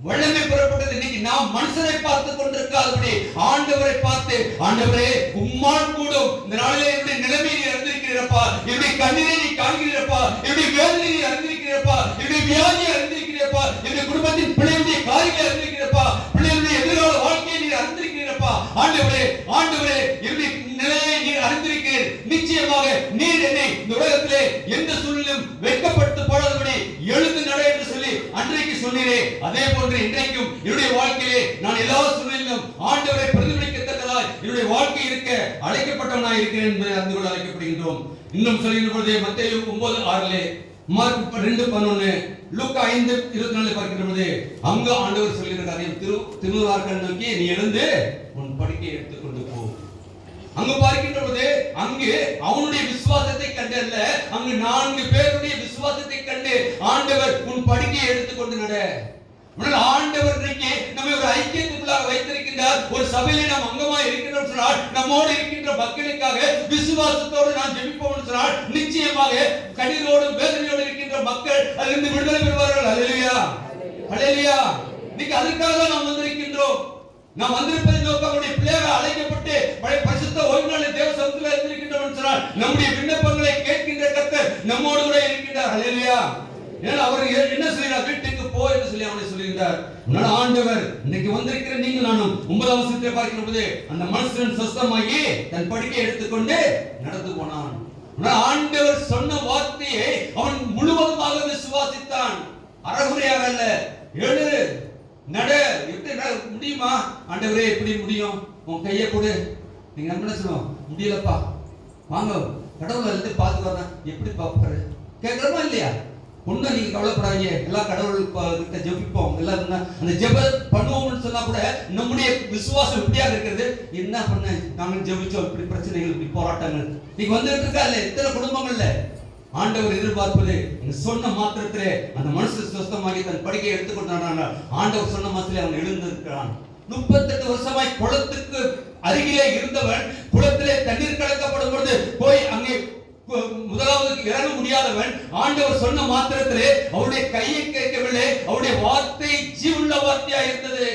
வல்லமை புறப்பட்டது. இன்னைக்கு நாம் மனுஷரை பார்த்து கொண்டிருக்காதபடி ஆண்டவரை பார்த்து, ஆண்டவரே உம்மால் கூடும், இந்த நாளிலே என்னுடைய நிலைமையை நீ அறிந்திருக்கிறீரப்பா, என்னுடைய கண்ணீரை நீ காண்கிறீரப்பா, என்னுடைய வேதனையை நீ அறிந்திருக்கிறீரப்பா, என்னுடைய வியாதியை அறிந்திருக்கிறீரப்பா, என்னுடைய குடும்பத்தின் பிள்ளைகளுடைய காரியங்களை அறிந்திருக்கிறீரப்பா, பிள்ளைகளுடைய எதிர்கால வாழ்க்கையை நீ அறிந்திருக்கிறீரப்பா. ஆண்டவரே, ஆண்டவரே என்னுடைய நிலையை நீர் அறிந்திருக்கிறீர். நிச்சயமாக நீர் என்னை இந்த உலகத்திலே எந்த சூழ்நிலையும் வெட்கப்பட்டு போடாதபடி எழுந்து நட என்று சொல்லி அன்றைக்கு சொன்னீரே, அதே போன்று இன்றைக்கும் என்னுடைய வாழ்க்கையிலே நான் எல்லா சூழ்நிலையிலும் ஆண்டவரை பிரதிபலிக்கத்தக்கதாய் என்னுடைய வாழ்க்கை இருக்க அழைக்கப்பட்டவனாய் இருக்கிறேன் என்பதை அறிந்து கொள்ள அழைக்கப்படுகின்றோம். இன்னும் சொல்கின்ற பொழுது மத்தேயு 9:6, மார்க் 2:11, லூக்கா 5:24 பார்க்கின்ற பொழுது அங்கு ஆண்டவர் சொல்கிற காரியம், திருவார்க்கன் நோக்கி நீ எழுந்து உன் படுக்கையை எடுத்துக்கொண்டு போ. அங்கு பார்க்கின்ற பொழுது அங்கு அவனுடைய விசுவாசத்தை கண்டல்ல, அங்கு 4 பேருடைய விசுவாசத்தை கண்டு ஆண்டவர் உன் படுக்கையை எடுத்துக்கொண்டு நட. ஆண்டவர் இன்றைக்கு நம்மை ஒரு ஐக்கியத்துக்குள்ளாக வைத்திருக்கின்றார். ஒரு சபையிலே நாம் அங்கமாக இருக்கின்றோம் சொன்னால், நம்மோடு இருக்கின்ற மக்களுக்காக விசுவாசத்தோடு நாம் ஜெபிப்போம் சொன்னால், நிச்சயமாக கண்ணீரோடு வேதனையோடு இருக்கின்ற மக்கள் அதிலிருந்து விடுதலை பெறுவார்கள். அல்லேலூயா, அல்லேலூயா. இன்னைக்கு அதற்காக தான் நாம் வந்திருக்கின்றோம். நாம் வந்திருப்பதை நோக்கம் நம்முடைய பிள்ளைகள் அழைக்கப்பட்டு பரிசுத்த ஓய்வு நாளில் தேவ சமூகத்தில் இருக்கின்றோம் சொன்னால், நம்முடைய விண்ணப்பங்களை கேட்கின்ற கர்த்தர் நம்மோடு கூட இருக்கின்றார். அல்லேலூயா. ஏன்னா அவர் என்ன சொல்கிறார்? வீட்டுக்கு போ என்று சொல்லி அவனை சொல்லுகிறார். ஆண்டவர் இன்னைக்கு வந்திருக்கிற நீங்கள் நானும் 9ஆம் வசனத்தை பார்க்கிற பொழுது அந்த மனுஷன் சொஸ்தமாகி தன் படுக்கையை எடுத்துக்கொண்டு நடந்து போனான். ஆண்டவர் சொன்ன வார்த்தையை அவன் முழுவதுமாக விசுவாசித்தான். அறகுறையாக அல்ல. எழு நட. எப்படி முடியுமா? ஆண்டவரே எப்படி முடியும்? உன் கையை கொடு. நீங்க என்ன சொல்லுவோம்? முடியலப்பா, வாங்க கடவுளை இருந்து பார்த்து வரேன். எப்படி பார்ப்பாரு? கேட்கறமா இல்லையா? ஒன்னும் நீங்க கவலைப்படாதீங்க, எல்லா கடவுள்கிட்ட ஜெபிப்போம், எல்லாம் அந்த ஜெப பண்ணுவோம்னு சொன்னா கூட நம்முடைய விசுவாசம் எப்படியாக இருக்கிறது? என்ன பண்ண நாங்கள் ஜெபிச்சோம், இப்படி பிரச்சனைகள், இப்படி போராட்டங்கள் நீங்க வந்துட்டு இருக்கா இல்ல? இத்தனை குடும்பங்கள்ல ஆண்டவர் எதிர்பார்ப்பது சொன்ன மாத்திரத்திலே அந்த மனுஷன் சுத்தமாகி தன் படுக்கையை எடுத்துக்கொண்டான். ஆண்டவர் சொன்ன மாத்திரத்திலே அவன் எழுந்திருக்கிறான். 38 வருஷமாய் குளத்துக்கு அருகிலே இருந்தவன் குளத்திலே தண்ணீர் கலக்கப்படும் பொழுது போய் அங்கே முதலாவது இறங்க முடியாதவன் ஆண்டவர் சொன்ன மாத்திரத்திலே அவருடைய கையை கேட்கவில்லை. அவருடைய வார்த்தை ஜீவுள்ள வார்த்தையா இருந்தது.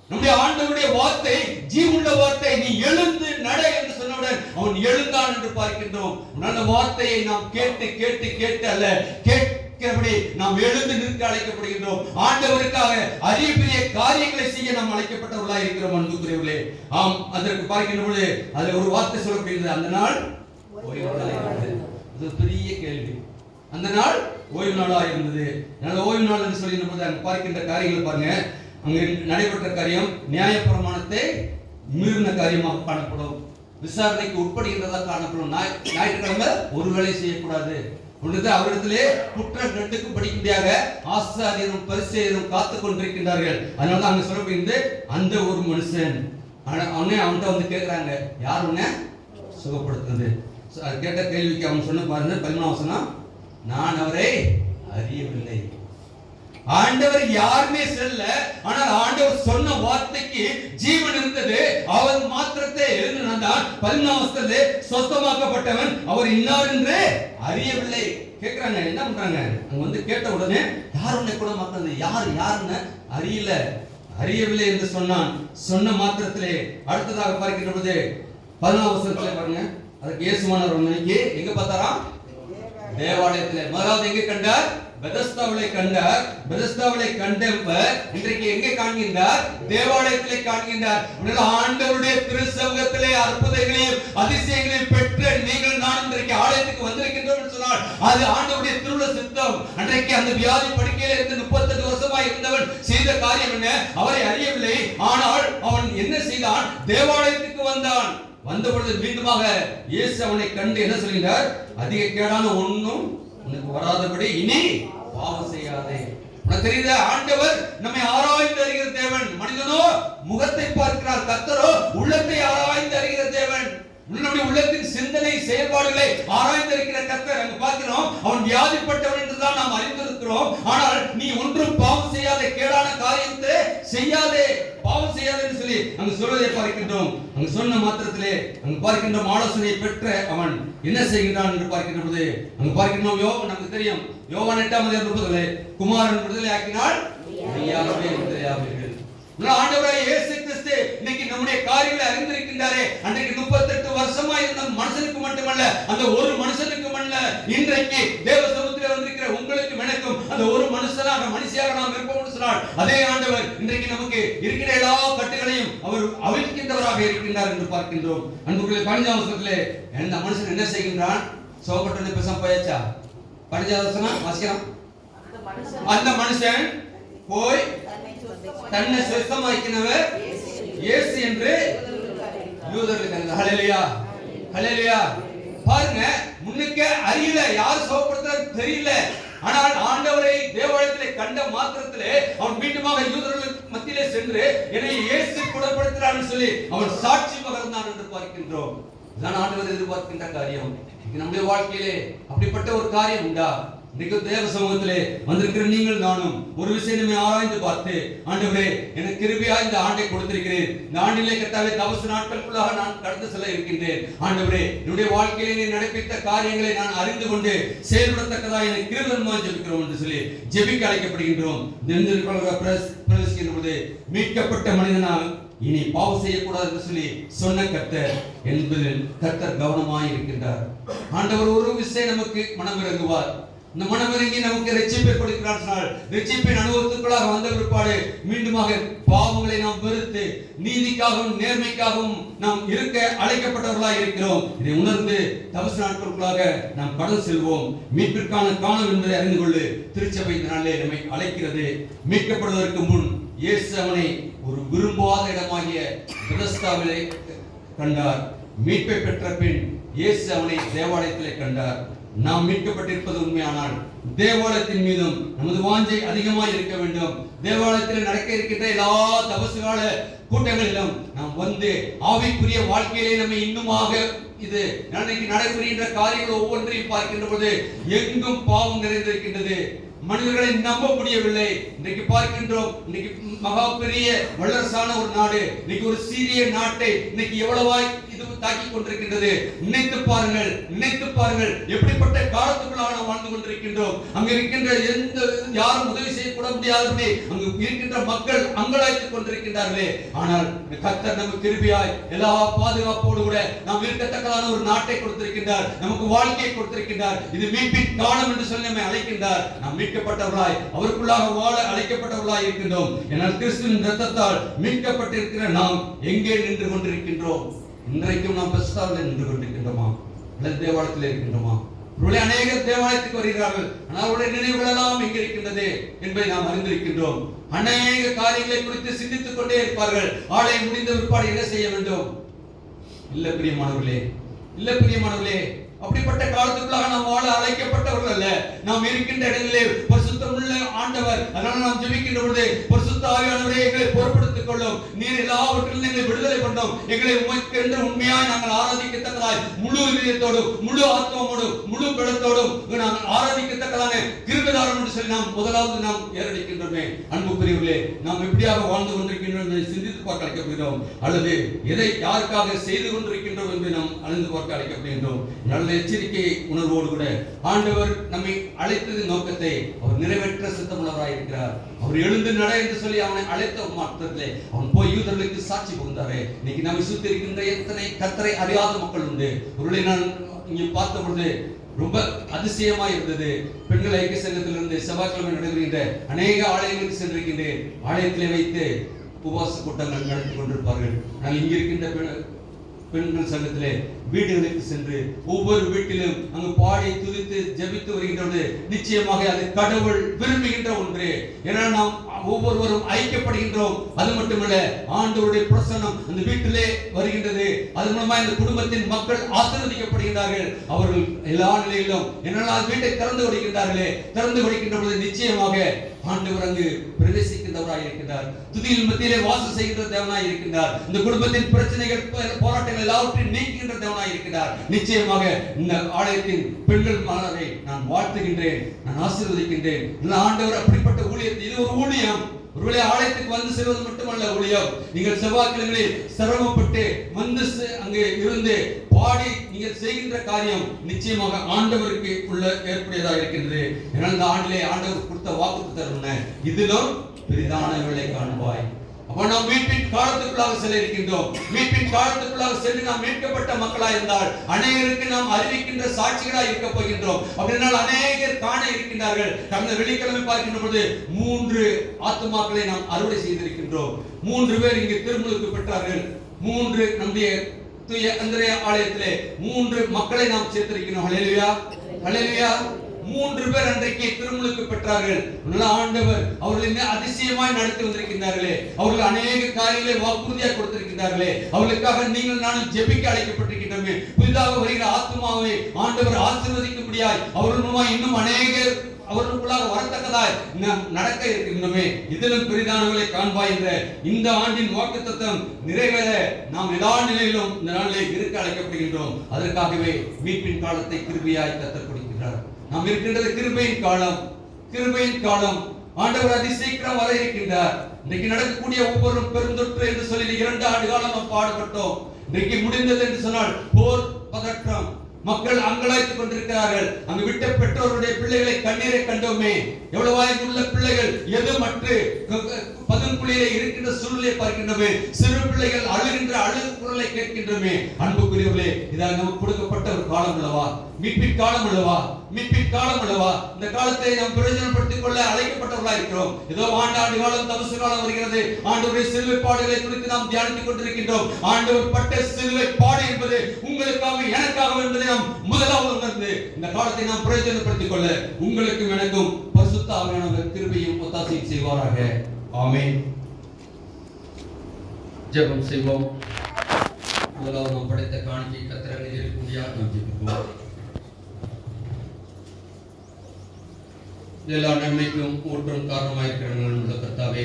நம்முடைய ஆண்டவருடைய வார்த்தை ஜீவுள்ள வார்த்தை. நீ எழுந்து நட என்று சொன்னவுடன் அவன் எழுந்தான் என்று பார்க்கின்றோம். அந்த வார்த்தையை நாம் கேட்டு கேட்டு கேட்டு அல்ல, கேட்கிறபடி நாம் எழுந்து நிற்க அழைக்கப்படுகின்றோம். ஆண்டவருக்காக அரிய பெரிய காரியங்களை செய்ய நாம் அழைக்கப்பட்டவர்களாக இருக்கிறோம். அன்புக்குரியவர்களே, ஆம், அதற்கு பார்க்கின்ற பொழுது அதில் ஒரு வார்த்தை சொல்லப்படுகிறது, அந்த நாள் ஓய்வு நாளாக இருந்தது. அது பெரிய கேள்வி. அந்த நாள் ஓய்வு நாளாக இருந்தது. ஓய்வு நாள் என்று சொல்லுகின்ற போது அங்கு பார்க்கின்ற காரியங்களை பாருங்க. அங்கு நடைபெற்ற காரியம் நியாயப்பிரமாணத்தை மீறின காரியமாக காணப்படும். விசாரணைக்கு உட்படுகின்றதா காணப்படும். ஞாயிற்றுக்கிழமை ஒரு வேலை செய்யக்கூடாது. அவரிடத்திலே குற்றம் கண்டுக்கும்படியாக ஆசாரியரும் பரிசேயரும் காத்துக் கொண்டிருக்கின்றார்கள். அதனால அங்க சொல்லப்படுகிறது, அந்த ஒரு மனுஷன் அவன்கிட்ட வந்து கேட்கிறாங்க, யார் உன்னை சுகப்படுத்துறது? கேட்ட கேள்விக்கு அவன் சொன்ன பாருங்க 11ஆம் வசனம், நான் அவரை அறியவில்லை. ஆண்டவர் யாருமே சொல்ல, ஆனால் ஆண்டவர் சொன்ன வார்த்தைக்கு ஜீவன் இருந்தது. அவன் மாத்திரத்தை எழுந்து நடந்தான். 11ஆம் வசனத்திலே சொஸ்தமாக்கப்பட்டவன் அவர் இன்னார் என்று அறியவில்லை. கேட்கிறாங்க, என்ன பண்றாங்க? அங்க வந்து கேட்ட உடனே யார் உன்னை குணமாக்குறது? யாருன்னு அறியவில்லை என்று சொன்னான். சொன்ன மாத்திரத்திலே அடுத்ததாக பார்க்கின்ற போது 11ஆம் வசனத்திலே பாருங்க, அதுக்கு இயேசுவானவர் எங்க பார்த்தாராம்? தேவாலயத்திலே. முதலாவது எங்க கண்டார்? பெதஸ்தாவிலே கண்டார். பெதஸ்தாவிலே கண்டவர் இன்றைக்கு எங்கே காண்கின்றார்? தேவாலயத்திலே காண்கின்றார். ஆண்டவருடைய திருச்சமூகத்திலே அற்புதங்களையும் அதிசயங்களையும் பெற்ற நீங்கள் நான் இன்றைக்கு ஆலயத்துக்கு வந்திருக்கின்றோம் என்று சொன்னால் அது ஆண்டவருடைய திருவுள்ள சித்தம். அன்றைக்கு அந்த வியாதி படுக்கையில இருந்து 38 வருஷமாய் இருந்தவன் செய்த காரியம் என்ன? அவரை அறியவில்லை. ஆனால் அவன் என்ன செய்தான்? தேவாலயத்துக்கு வந்தான். வந்த பொழுது மீண்டுமாக இயேசு அவனை கண்டு என்ன சொல்கிறார்? அதிக கேடான ஒண்ணும் உனக்கு வராதபடி இனி பாவம் செய்யாதே. உனக்கு தெரியுதா? ஆண்டவர் நம்மை ஆராய்ந்து அறிகிற தேவன். மனிதனோ முகத்தை பார்க்கிறார், கர்த்தரோ உள்ளத்தை ஆராய்ந்து அறிகிற தேவன். நம்முடைய உள்ளத்தின் சிந்தனை செயல்பாடுகளை ஆராய்ந்திருக்கிற கர்த்தர். அங்கு பார்க்கிறோம், அவன் வியாதிப்பட்டவன் என்றுதான் நாம் அறிந்திருக்கிறோம். ஆனால் நீ ஒன்றும் பாவம் செய்யாத, கேடான காரியத்தை செய்யாதே, பாவம் செய்யாதே என்று சொல்லி அங்கு சொல்வதை பார்க்கின்றோம். அங்கு சொன்ன மாத்திரத்திலே அங்கு பார்க்கின்றோம் ஆலோசனை பெற்ற அவன் என்ன செய்கின்றான் என்று பார்க்கின்ற பொழுது அங்கு பார்க்கின்றோம். நமக்கு தெரியும், யோவான் 8:30 குமாரன் விடுதலை ஆக்கினால் மெய்யாகவே விடுதலையாவீர்கள். ஆண்டவராய் இயேசு கிறிஸ்து இன்னைக்கு நம்முடைய காரியங்களை அறிந்திருக்கின்றாரே. அன்றைக்கு 38 வருஷமா இருந்த மனுஷனுக்கு மட்டுமல்ல, அந்த ஒரு மனுஷனுக்கு அல்ல, இன்றைக்கு தேவ சமூகத்திலே வந்திருக்கிற உங்களுக்கு எனக்கும் அந்த ஒரு மனுஷனாக மனுஷியாக நாம் இருப்போம் சொன்னால் அதே ஆண்டவர் இன்றைக்கு நமக்கு இருக்கிற எல்லா கட்டுகளையும் அவர் அவிழ்க்கின்றவராக இருக்கின்றார் என்று பார்க்கின்றோம். அன்புக்குரிய 15ஆம் வசனத்திலே அந்த மனுஷன் என்ன செய்கின்றான்? சோகப்பட்டது பேசாம போயாச்சா? 15ஆம் வசனம் வாசிக்கலாம். அந்த மனுஷன் போய் தன்னை சுத்தமாக்கினவர் இயேசு என்று யூதர்களுக்கு. ஹல்லேலூயா, ஹல்லேலூயா. பாருங்க, முன்னுக்கு அறியல, யார் சோகப்படுத்துறது தெரியல. ஆனால் ஆண்டவரை தேவாலயத்திலே கண்ட மாத்திரத்திலே அவன் மீண்டுமாக யூதர்களுக்கு மத்தியிலே சென்று என்னை இயேசு குணப்படுத்துகிறார் சொல்லி அவன் சாட்சி பகர்ந்தான் என்று பார்க்கின்றோம். இதுதான் ஆண்டவர் எதிர்பார்க்கின்ற காரியம். நம்முடைய வாழ்க்கையிலே அப்படிப்பட்ட ஒரு காரியம் உண்டா? இன்னைக்கு தேவ சமூகத்திலே வந்திருக்கிற நீங்கள் நானும் ஒரு விஷயம் நம்மை ஆராய்ந்து பார்த்து, ஆண்டவரே எனக்கு கிருபையா இந்த ஆண்டை கொடுத்திருக்கிறேன், இந்த ஆண்டிலே கர்த்தாவே தபசு நாட்களுக்குள்ளாக நான் கடந்து செல்ல இருக்கின்றேன். ஆண்டவரே என்னுடைய வாழ்க்கையிலே நீ நடப்பித்த காரியங்களை நான் அறிந்து கொண்டு செயல்படத்தக்கதா எனக்கு கிருபையுமாய் ஜெபிக்கிறோம் என்று சொல்லி ஜெபிக்க அழைக்கப்படுகின்றோம். பிரவேசிக்கின்ற பொழுது மீட்கப்பட்ட மனிதனால் இனி பாவம் செய்யக்கூடாது என்று சொல்லி சொன்ன கர்த்தர் என்பதில் கர்த்தர் கவனமாய் இருக்கின்றார். ஆண்டவர் ஒரு விஷயம் நமக்கு மனம் இறங்குவார். இந்த மனமிறங்கி நமக்கு ரட்சிப்பை கொடுக்கிறார் சொன்னால் ரட்சிப்பின் அனுபவத்துக்குள்ளாக வந்த பிற்பாடு மீண்டுமாக பாவங்களை நாம் வெறுத்து நீதிக்காகவும் நேர்மைக்காகவும் நாம் இருக்க அழைக்கப்பட்டவர்களாக இருக்கிறோம். இதை உணர்ந்து தபசு நாட்களுக்குள்ளாக நாம் கடந்து செல்வோம். மீட்பிற்கான காலம் என்பதை அறிந்து கொள்ளு. திருச்சபை இந்த நாளிலே நம்மை அழைக்கிறது. மீட்கப்படுவதற்கு முன் இயேசு அவனை ஒரு விரும்பாத இடமாகிய பெதஸ்தாவிலே கண்டார். மீட்பை பெற்ற பின் இயேசு அவனை தேவாலயத்திலே கண்டார். நாம் மீட்கப்பட்டிருப்பது உண்மையானால் தேவாலயத்தின் மீதும் நமது வாஞ்சை அதிகமாக இருக்க வேண்டும். தேவாலயத்தில் நடக்க இருக்கின்ற எல்லா தபசுகால கூட்டங்களிலும் நாம் வந்து ஆவிக்குரிய வாழ்க்கையிலே நம்ம இன்னுமாக இது நடைபெறுகின்ற காரியங்கள் ஒவ்வொன்றையும் பார்க்கின்ற போது எங்கும் பாவம் நிறைந்திருக்கின்றது. மனிதர்களை நம்ப முடியவில்லை. இன்றைக்கு பார்க்கின்றோம், இன்னைக்கு மகா பெரிய வல்லரசான ஒரு நாடு, இன்னைக்கு ஒரு சீரிய நாட்டை இன்னைக்கு எவ்வளவாய் இது தாக்கி கொண்டிருக்கின்றது. நினைத்து பாருங்கள் எப்படிப்பட்ட காலத்துக்குள்ளாக நாம் வாழ்ந்து கொண்டிருக்கின்றோம். அங்க இருக்கின்ற எந்த யாரும் உதவி செய்யக்கூட முடியாதபடி அங்கு இருக்கின்ற மக்கள் அங்கலாய்த்துக் கொண்டிருக்கின்றார்களே. ஆனால் கர்த்தர் நமக்கு கிருபையாய் எல்லா பாதுகாப்போடு கூட நாம் இருக்கத்தக்கதான ஒரு நாட்டை கொடுத்திருக்கின்றார், நமக்கு வாழ்க்கையை கொடுத்திருக்கின்றார். இது மீட்பின் காலம் என்று சொல்லி நம்மை அழைக்கின்றார். நாம் மீட்கப்பட்டவர்களாய் அவருக்குள்ளாக வாழ அழைக்கப்பட்டவர்களாய் இருக்கின்றோம். என்னால் கிறிஸ்துவின் இரத்தத்தால் மீட்கப்பட்டிருக்கிற நாம் எங்கே நின்று கொண்டிருக்கின்றோம்? இன்றைக்கும் நாம் பெஸ்தாவில் நின்று கொண்டிருக்கின்றோமா அல்லது தேவாலயத்தில் இருக்கின்றோமா? அநேக தேவாலயத்துக்கு வருகிறார்கள், ஆனால் அவருடைய நினைவுகள் எல்லாம் எங்கே இருக்கின்றது என்பதை நாம் அறிந்திருக்கின்றோம். அநேக காரியங்களை குறித்து சிந்தித்துக் கொண்டே இருப்பார்கள். ஆலயம் முடிந்த பிற்பாடு என்ன செய்ய வேண்டும்? இல்ல பிரியமானவர்களே, அப்படிப்பட்ட காலத்துக்குள்ளாக நாம் வாழ அழைக்கப்பட்டவர்கள் அல்ல. நாம் இருக்கின்ற இடங்களிலே பரிசுத்தமுள்ள ஆண்டவர், அதனால நாம் ஜெபிக்கின்ற பொழுது பரிசுத்த ஆவியானவரே எங்களை பொறுப்படுத்திக் கொள்ளும், நீர் எல்லாவற்றிலும் எங்களை விடுதலை பண்ணோம், எங்களை உமக்கென்று உண்மையாய் நாங்கள் ஆராதிக்கத்தக்கதாய் முழு இதயத்தோடும் முழு ஆத்மாவோடும் முழு பலத்தோடும் நாங்கள் ஆராதிக்கத்தக்கதான கிருபைதாரம் என்று சொல்லி நாம் முதலாவது நாம் ஏறடிக்கின்றோமே. அன்புக்குரியவர்களே, நாம் எப்படியாக வாழ்ந்து கொண்டிருக்கின்றோம் என்பதை சிந்தித்து பார்க்க அழைக்கப்படுகிறோம், அல்லது எதை யாருக்காக செய்து கொண்டிருக்கின்றோம் என்று நாம் அறிந்து பார்க்க அழைக்கப்படுகின்றோம். எச்சரிக்கை உணர்வோடு கூட ஆண்டவர் நம்மை அழைத்தது நோக்கத்தை அவர் நிறைவேற்ற சித்தமுள்ளவராய் இருக்கிறார். அவர் எழுந்து நட என்று சொல்லி அவனை அழைத்த மாற்றத்திலே அவன் போய் யூதர்களுக்கு சாட்சி புகுந்தாரே. இன்னைக்கு நம்மை சுத்தி இருக்கின்ற எத்தனை கர்த்தரை அறியாத மக்கள் உண்டு. ஒருவேளை நான் இங்கே பார்த்த பொழுது ரொம்ப அதிசயமா இருந்தது. பெண்கள் ஐக்கிய சங்கத்திலிருந்து செவ்வாய்க்கிழமை நடைபெறுகின்ற அநேக ஆலயங்களுக்கு சென்றிருக்கின்றேன். ஆலயத்திலே வைத்து உபவாச கூட்டங்கள் நடத்தி கொண்டிருப்பார்கள். ஆனால் இங்க இருக்கின்ற பெண்கள் சங்கத்திலே வீடுகளுக்கு சென்று ஒவ்வொரு வீட்டிலும் அங்கு பாடி துதித்து ஜெபித்து வருகின்றது. நிச்சயமாக அது கடவுள் விரும்புகின்ற ஒன்று. ஏன்னா நாம் ஒவ்வொருவரும் ஐக்கியப்படுகின்றோம். அது மட்டுமல்ல, ஆண்டவருடைய பிரசன்னம் அந்த வீட்டிலே வருகின்றது. அது மூலமா இந்த குடும்பத்தின் மக்கள் ஆசீர்வதிக்கப்படுகிறார்கள். அவர்கள் எல்லா நிலையிலும் என்னெல்லாம் வீட்டை திறந்து கொடுக்கின்றார்களே, திறந்து கொடுக்கின்ற பொழுது நிச்சயமாக ஆண்டவர் அங்கு பிரவேசிக்கின்றவராய் இருக்கின்றார். துதியின் மத்தியிலே வாசம் செய்கின்ற தேவனாய் இருக்கின்றார். இந்த குடும்பத்தின் பிரச்சனைகள் போராட்டங்கள் எல்லாவற்றையும் நீக்குகின்ற தேவனாய் இருக்கின்றார். நிச்சயமாக இந்த ஆலயத்தின் பெண்கள் மாணவரை நான் வாழ்த்துகின்றேன், நான் ஆசீர்வதிக்கின்றேன். ஆண்டவர் அப்படிப்பட்ட ஊழியத்தை, இது ஒரு ஊழியம். ஒருவேளை ஆலயத்துக்கு வந்து செல்வது மட்டுமல்ல ஊழியம். நீங்கள் செவ்வாய்க்கிழமையில் சிரமப்பட்டு வந்து அங்கே இருந்து பாடி நீங்கள் செய்கின்ற காரியம் நிச்சயமாக ஆண்டவருக்கு உள்ள ஏற்புடையதாக இருக்கின்றது. ஏனால் இந்த ஆண்டிலே ஆண்டவர் கொடுத்த வாக்குத்தத்தம் இதிலும் பெரிதானவர்களை காண்பாய். அப்ப நாம் மீட்பின் காலத்துக்குள்ளாக செல்ல இருக்கின்றோம். மீட்பின் காலத்துக்குள்ளாக சென்று நாம் மீட்கப்பட்ட மக்களாக இருந்தால் அநேகருக்கு நாம் அறிவிக்கின்ற சாட்சிகளாக இருக்க போகின்றோம். அப்படினால் அநேகர் காண இருக்கின்றார்கள். கடந்த வெள்ளிக்கிழமை பார்க்கின்ற பொழுது 3 ஆத்துமாக்களை நாம் அறுவடை செய்திருக்கின்றோம். 3 பேர் இங்கு திருமுழுக்கு பெற்றார்கள். 3 நம்முடைய தூய அந்திரேயா ஆலயத்திலே 3 மக்களை நாம் சேர்த்திருக்கிறோம். ஹல்லேலூயா, ஹல்லேலூயா. 3 பேர் அன்றைக்கு திருமுழுக்கு பெற்றார்கள். ஆண்டவர் அவர்களை அதிசயமாய் நடத்தி வந்திருக்கிறார்களே, அவர்கள் அநேக காரியங்களை வாக்குறுதியாக கொடுத்திருக்கிறார்களே, அவர்களுக்காக நீங்கள் நானும் ஜெபிக்க அழைக்கப்பட்டிருக்கின்றோமே. புதிதாக வருகிற ஆத்துமாவை ஆண்டவர் ஆசீர்வதிக்கும்படியாய் அவர்கள் மூலமாக இன்னும் அநேகர் அவர்களுக்குள்ளாக வரத்தக்கதாய் நடக்க இருக்கின்றோமே. இதிலும் பெரிதானவர்களை காண்பாய் என்ற இந்த ஆண்டின் வாக்குத்தத்தம் நிறைவேற நாம் எல்லா நிலையிலும் இந்த நாளிலே இருக்க அழைக்கப்படுகின்றோம். அதற்காகவே மீட்பின் காலத்தை கிருபையாய் கர்த்தர் கொடுக்கிறார். நாம் இருக்கின்றது கிருபையின் காலம், கிருபையின் காலம். ஆண்டவர் அதிசீக்கிரம் வர இருக்கின்றார். இன்றைக்கு நடக்கக்கூடிய ஒவ்வொரு பெருந்தொற்று என்று சொல்லி 2 ஆண்டு காலம் நாம் பாடுபட்டோம். இன்றைக்கு முடிந்தது என்று சொன்னால் போர் பதற்றம், மக்கள் அங்கலாய்த்துக் கொண்டிருக்கிறார்கள். அங்கு விட்ட பெற்றோருடைய பிள்ளைகளை கண்ணீரை கண்டோமே. எவ்வளவாய் உள்ள பிள்ளைகள் எதுமற்று பதுங்குழியிலே இருக்கின்ற சூழ்நிலை பார்க்கின்றோமே. சிறு பிள்ளைகள் அழுகின்ற அழுகு குரலை கேட்கின்றோமே. அன்புக்குரியவர்களே, இதாக நமக்கு கொடுக்கப்பட்ட ஒரு காலம் அல்லவா, மீட்பின் காலம் அல்லவா, மீட்பின் காலம் அல்லவா. இந்த காலத்தை நாம் பிரயோஜனப்படுத்திக் கொள்ள அழைக்கப்பட்டவர்களாக இருக்கிறோம். ஏதோ ஆண்டு காலம் தமசு காலம் வருகிறது. ஆண்டவருடைய சிலுவை பாடுகளை குறித்து நாம் தியானித்துக் கொண்டிருக்கின்றோம். ஆண்டவர் பட்ட சிலுவை பாடு என்பது உங்களுக்காக எனக்காக என்பதை நாம் முதலாவது உணர்ந்து இந்த காலத்தை நாம் பிரயோஜனப்படுத்திக் கொள்ள உங்களுக்கும் எனக்கும் பரிசுத்த ஆவியானவர் கிருபையும் ஒத்தாசையும் செய்வாராக. ஆமென். ஜெபம் செய்வோம். முதலாவது நாம் படைத்த காணிக்கை கர்த்தரை இருக்கக்கூடியதாக நாம் ஜெபிப்போம். எல்லா நன்மைக்கும் ஊற்றும் காரணமாயிருக்கிற கர்த்தாவே,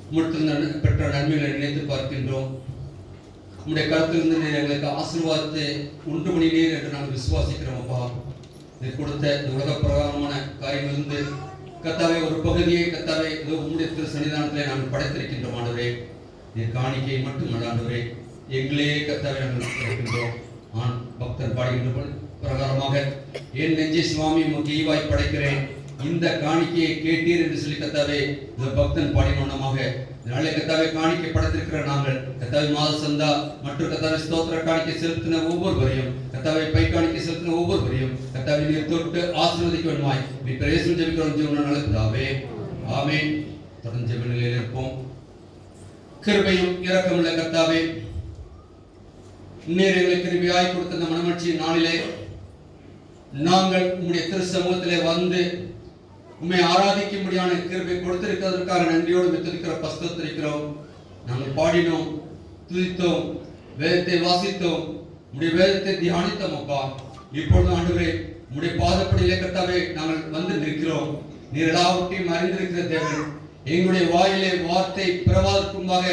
உம்மிடத்தில் பெற்ற நன்மைகளை நினைத்து பார்க்கின்றோம். உம்முடைய கருத்திலிருந்து எங்களுக்கு ஆசீர்வாதத்தை உண்டு பண்ணினீர் என்று நாங்கள் விசுவாசிக்கிறோம். அப்பா, இதை கொடுத்த இந்த உலக பிரகாரமான காரியங்களிலிருந்து கர்த்தாவே ஒரு பகுதியை கர்த்தாவே உம்முடைய திரு சன்னிதானத்திலே நாங்கள் படைத்திருக்கின்றோம். ஆண்டவரே, நீர் காணிக்கை மட்டும் ஆண்டவரே எங்களே கர்த்தாவே நாங்கள் படைக்கின்றோம். பக்தர் பாடுகின்ற பிரகாரமாக என் நெஞ்சை சுவாமி உமக்கு ஈவாய் படைக்கிறேன், இந்த காணிக்கையை கேட்டீர் என்று சொல்லி கர்த்தாவே இந்த பக்தன் பாடினோனமாக நாளை கர்த்தாவே காணிக்கை படைத்திருக்கிற நாங்கள் கர்த்தாவே மாத சந்தா மற்றும் கர்த்தாவே ஸ்தோத்திர காணிக்கை செலுத்தின ஒவ்வொருவரையும் கர்த்தாவே பை காணிக்கை செலுத்தின ஒவ்வொருவரையும் கர்த்தாவே நீர் தொட்டு ஆசீர்வதிக்க வேண்டுமாய் நீ பிரேசம் ஜெபிக்கிறோம். ஜீவன நல்ல பிதாவே, ஆமென். தொடர்ந்து ஜெப நிலையில் இருப்போம். கிருபையும் இரக்கமுள்ள கர்த்தாவே, நீர் எங்களுக்கு கிருபையாய் கொடுத்த இந்த மனமகிழ்ச்சியின் நாளிலே நாங்கள் உம்முடைய திரு சமூகத்திலே வந்து உம்மை ஆராதிக்கும்படியான கிருபை கொடுத்திருக்கிறதற்காக நன்றியோடு மெத்திருக்கிற பஸ்தத்திருக்கிறோம். நாங்கள் பாடினோம், துதித்தோம், வேதத்தை வாசித்தோம், உம்முடைய வேதத்தை தியானித்தோம். அப்பா, இப்பொழுது ஆண்டவரே உம்முடைய பாதப்படியிலே கர்த்தாவே நாங்கள் வந்து நிற்கிறோம். நீர் எல்லாவற்றையும் அறிந்திருக்கிற தேவன், எங்களுடைய வாயிலே வார்த்தை பிறவாதற்குமாக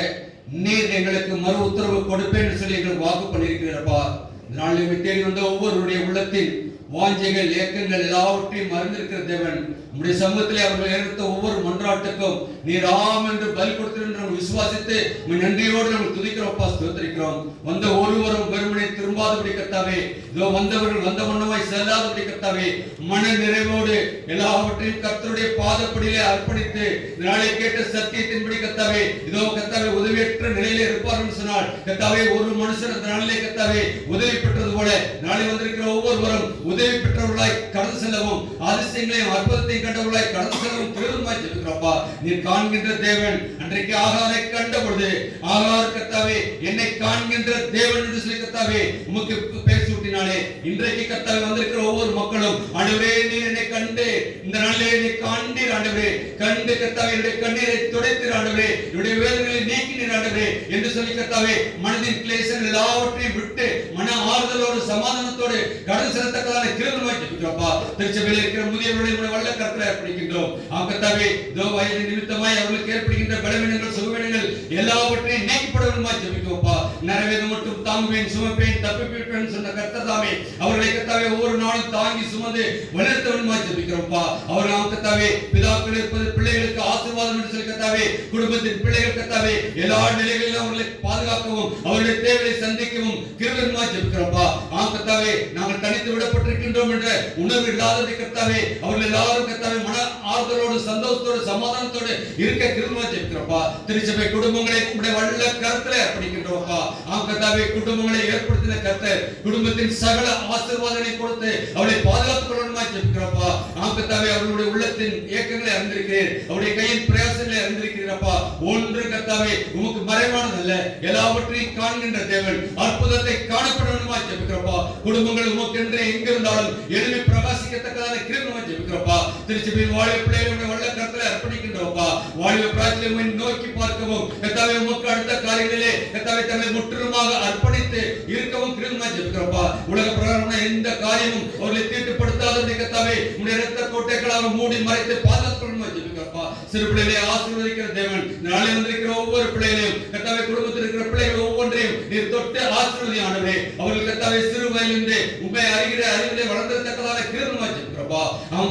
நீர் எங்களுக்கு மறு உத்தரவு கொடுப்பேன் என்று சொல்லி எங்களுக்கு வாக்கு பண்ணியிருக்கிறப்பா. இதனால் தேடி வந்த ஒவ்வொருடைய உள்ளத்தின் வாஞ்சைகள் ஏக்கங்கள் எல்லாவற்றையும் அறிந்திருக்கிற தேவன், உம்முடைய சமூகத்திலே அவர்கள் ஏற்படுத்த ஒவ்வொரு மன்றாட்டுக்கும் நீர் ஆம் என்று பதில் கொடுத்திருக்கிற விசுவாசித்து நன்றியோடு நாங்கள் துதிக்கிறோம்ப்பா, ஸ்தோத்திரிக்கிறோம். வந்த ஒருவரும் வெறுமனை திரும்பாதபடி கர்த்தாவே, இதோ வந்தவர்கள் வந்த வண்ணமாய் செல்லாதபடி கர்த்தாவே மன நிறைவோடு எல்லாவற்றையும் கர்த்தருடைய பாதப்படியிலே அர்ப்பணித்து நாளை கேட்ட சத்தியத்தின்படி கர்த்தாவே இதோ கர்த்தாவே உதவியற்ற நிலையிலே இருப்பார் என்று சொன்னால் கர்த்தாவே ஒரு மனுஷன் அந்த நாளிலே கர்த்தாவே உதவி பெற்றது போல நாளை வந்திருக்கிற ஒவ்வொருவரும் உதவி பெற்றவர்களாய் கடந்து செல்லவும் அதிசயங்களையும் அற்புதத்தையும் கண்டவர்களாய் கடந்து செல்லவும் கிருபையாய் ஜெபிக்கிறோம்ப்பா. நீர் காண்கின்ற தேவன். அன்றைக்கு ஆகாரை கண்ட பொழுது ஆகார் கர்த்தாவே என்னை காண்கின்ற தேவன் என்று சொல்லி கர்த்தாவே உமக்கு பேர் சூட்டினாலே, இன்றைக்கு கர்த்தாவே வந்திருக்கிற ஒவ்வொரு மக்களும் ஆண்டவரே நீர் என்னை கண்டு இந்த நாளிலே என்னை காண்டீர் ஆண்டவரே, கண்டு கர்த்தாவே என்னுடைய கண்ணீரை துடைத்தீர் ஆண்டவரே, என்னுடைய வேதனைகளை நீக்கினீர் ஆண்டவரே என்று சொல்லி கர்த்தாவே மனதின் கிளேசங்கள் எல்லாவற்றையும் விட்டு மன ஆறுதலோடு சமாதானத்தோடு கடந்து செல்லத்தக்கதான கிருபையாய் ஜெபிக்கிறோம்ப்பா. திருச்சபையில் இருக்கிற முதியவர்களை வல்ல கரத்திலே அர்ப்பணிக்கின்றோம். கர்த்தாவே வயது நிமித்தமாய் அவர்களுக்கு ஏற்படுகின்ற பலவீனங்கள் சுகவீனங்கள் எல்லாவற்றையும் நீக்கப்பட வேண்டுமாய் ஜெபிக்கிறோம்ப்பா. நிறைவேறும் மட்டும் தாங்குவேன் சுமப்பேன் தப்பிப்பேன் சொன்ன கர்த்தர் தாமே அவர்களை கர்த்தாவே ஒவ்வொரு நாளும் தாங்கி சுமந்து வளர்த்த வேண்டுமாய் ஜெபிக்கிறோம்ப்பா. அவர்கள் கர்த்தாவே பிதாக்கள் இருப்பது பிள்ளைகளுக்கு ஆசீர்வாதம் என்று சொல்லி கர்த்தாவே குடும்பத்தின் பிள்ளைகள் கர்த்தாவே எல்லா நிலைகளிலும் அவர்களை பாதுகாக்கவும் அவருடைய தேவையை சந்திக்கவும் கிருபையாய் ஜெபிக்கிறோம்ப்பா. கர்த்தாவே நாங்கள் தனித்து விடப்பட்டிருக்கின்றோம் என்ற உணர்வு இல்லாததை கர்த்தாவே அவர்கள் எல்லாரும் கர்த்தாவே மன ஆறுதலோடு சந்தோஷத்தோடு சமாதானத்தோடு இருக்க கிருபையாய் ஜெபிக்கிறோம்ப்பா. திருச்சபை குடும்பங்களை உம்முடைய வல்ல கரத்திலே அர்ப்பணிக்கின்றோம்ப்பா. கர்த்தாவே குடும்பங்களை ஏற்படுத்தின கர்த்தர் குடும்பத்தின் சகல ஆசீர்வாதங்களை கொடுத்து அவளை பாதுகாத்துக் கொள்ளணுமாய் ஜெபிக்கிறோம்ப்பா. கர்த்தாவே அவர்களுடைய உள்ளத்தின் இயக்கங்களை அறிந்திருக்கிறீர், அவருடைய கையின் பிரயாசங்களை அறிந்திருக்கிறீரப்பா. ஒன்று கர்த்தாவே உமக்கு மறைவானதல்ல, எல்லாவற்றையும் காண்கின்ற தேவன். அற்புதத்தை காணப்பட வேண்டுமாய் ஜெபிக்கிறோம்ப்பா. குடும்பங்கள் உமக்கென்று எங்கிருந்தாலும் எழுதி பிரகாசிக்கத்தக்கதான கிருபையாய் ஜெபிக்கிறோம்ப்பா. திருச்சபையின் வாலிப பிள்ளைகளை வல்ல கரத்திலே அர்ப்பணிக்கின்றோம்ப்பா. வாலிப பிராயத்திலே நோக்கி பார்க்கவும் கர்த்தாவே உமக்கு அடுத்த காரியங்களிலே கர்த்தாவே தங்களை முற்றிலுமாக அர்ப்பணித்து இருக்கவும் கிருபையாய் ஜெபிக்கிறோம்ப்பா. உலக பிரகாரமான எந்த காரியமும் அவர்களை தீட்டுப்படுத்தாதபடி கர்த்தாவே உம்முடைய இரத்த கோட்டைகளாக மூடி மறைத்து பாதுகாக்கணுமாய் ஜெபிக்கிறோம்ப்பா. சிறு பிள்ளைகளை ஆசீர்வதிக்கிற தேவன். நாளை வந்திருக்கிற ஒவ்வொரு பிள்ளைகளையும் கர்த்தாவே குடும்பத்தில் இருக்கிற பிள்ளைகள் ஒவ்வொன்றையும் நீர் தொட்டு ஆசீர்வதி ஆண்டவரே. அவர்கள் கர்த்தாவே சிறு வயதிலிருந்து உம்மை அறிகிற அறிவிலே வளர்ந்ததற்கான கிருபையாய் ஜெபிக்கிறோம்ப்பா.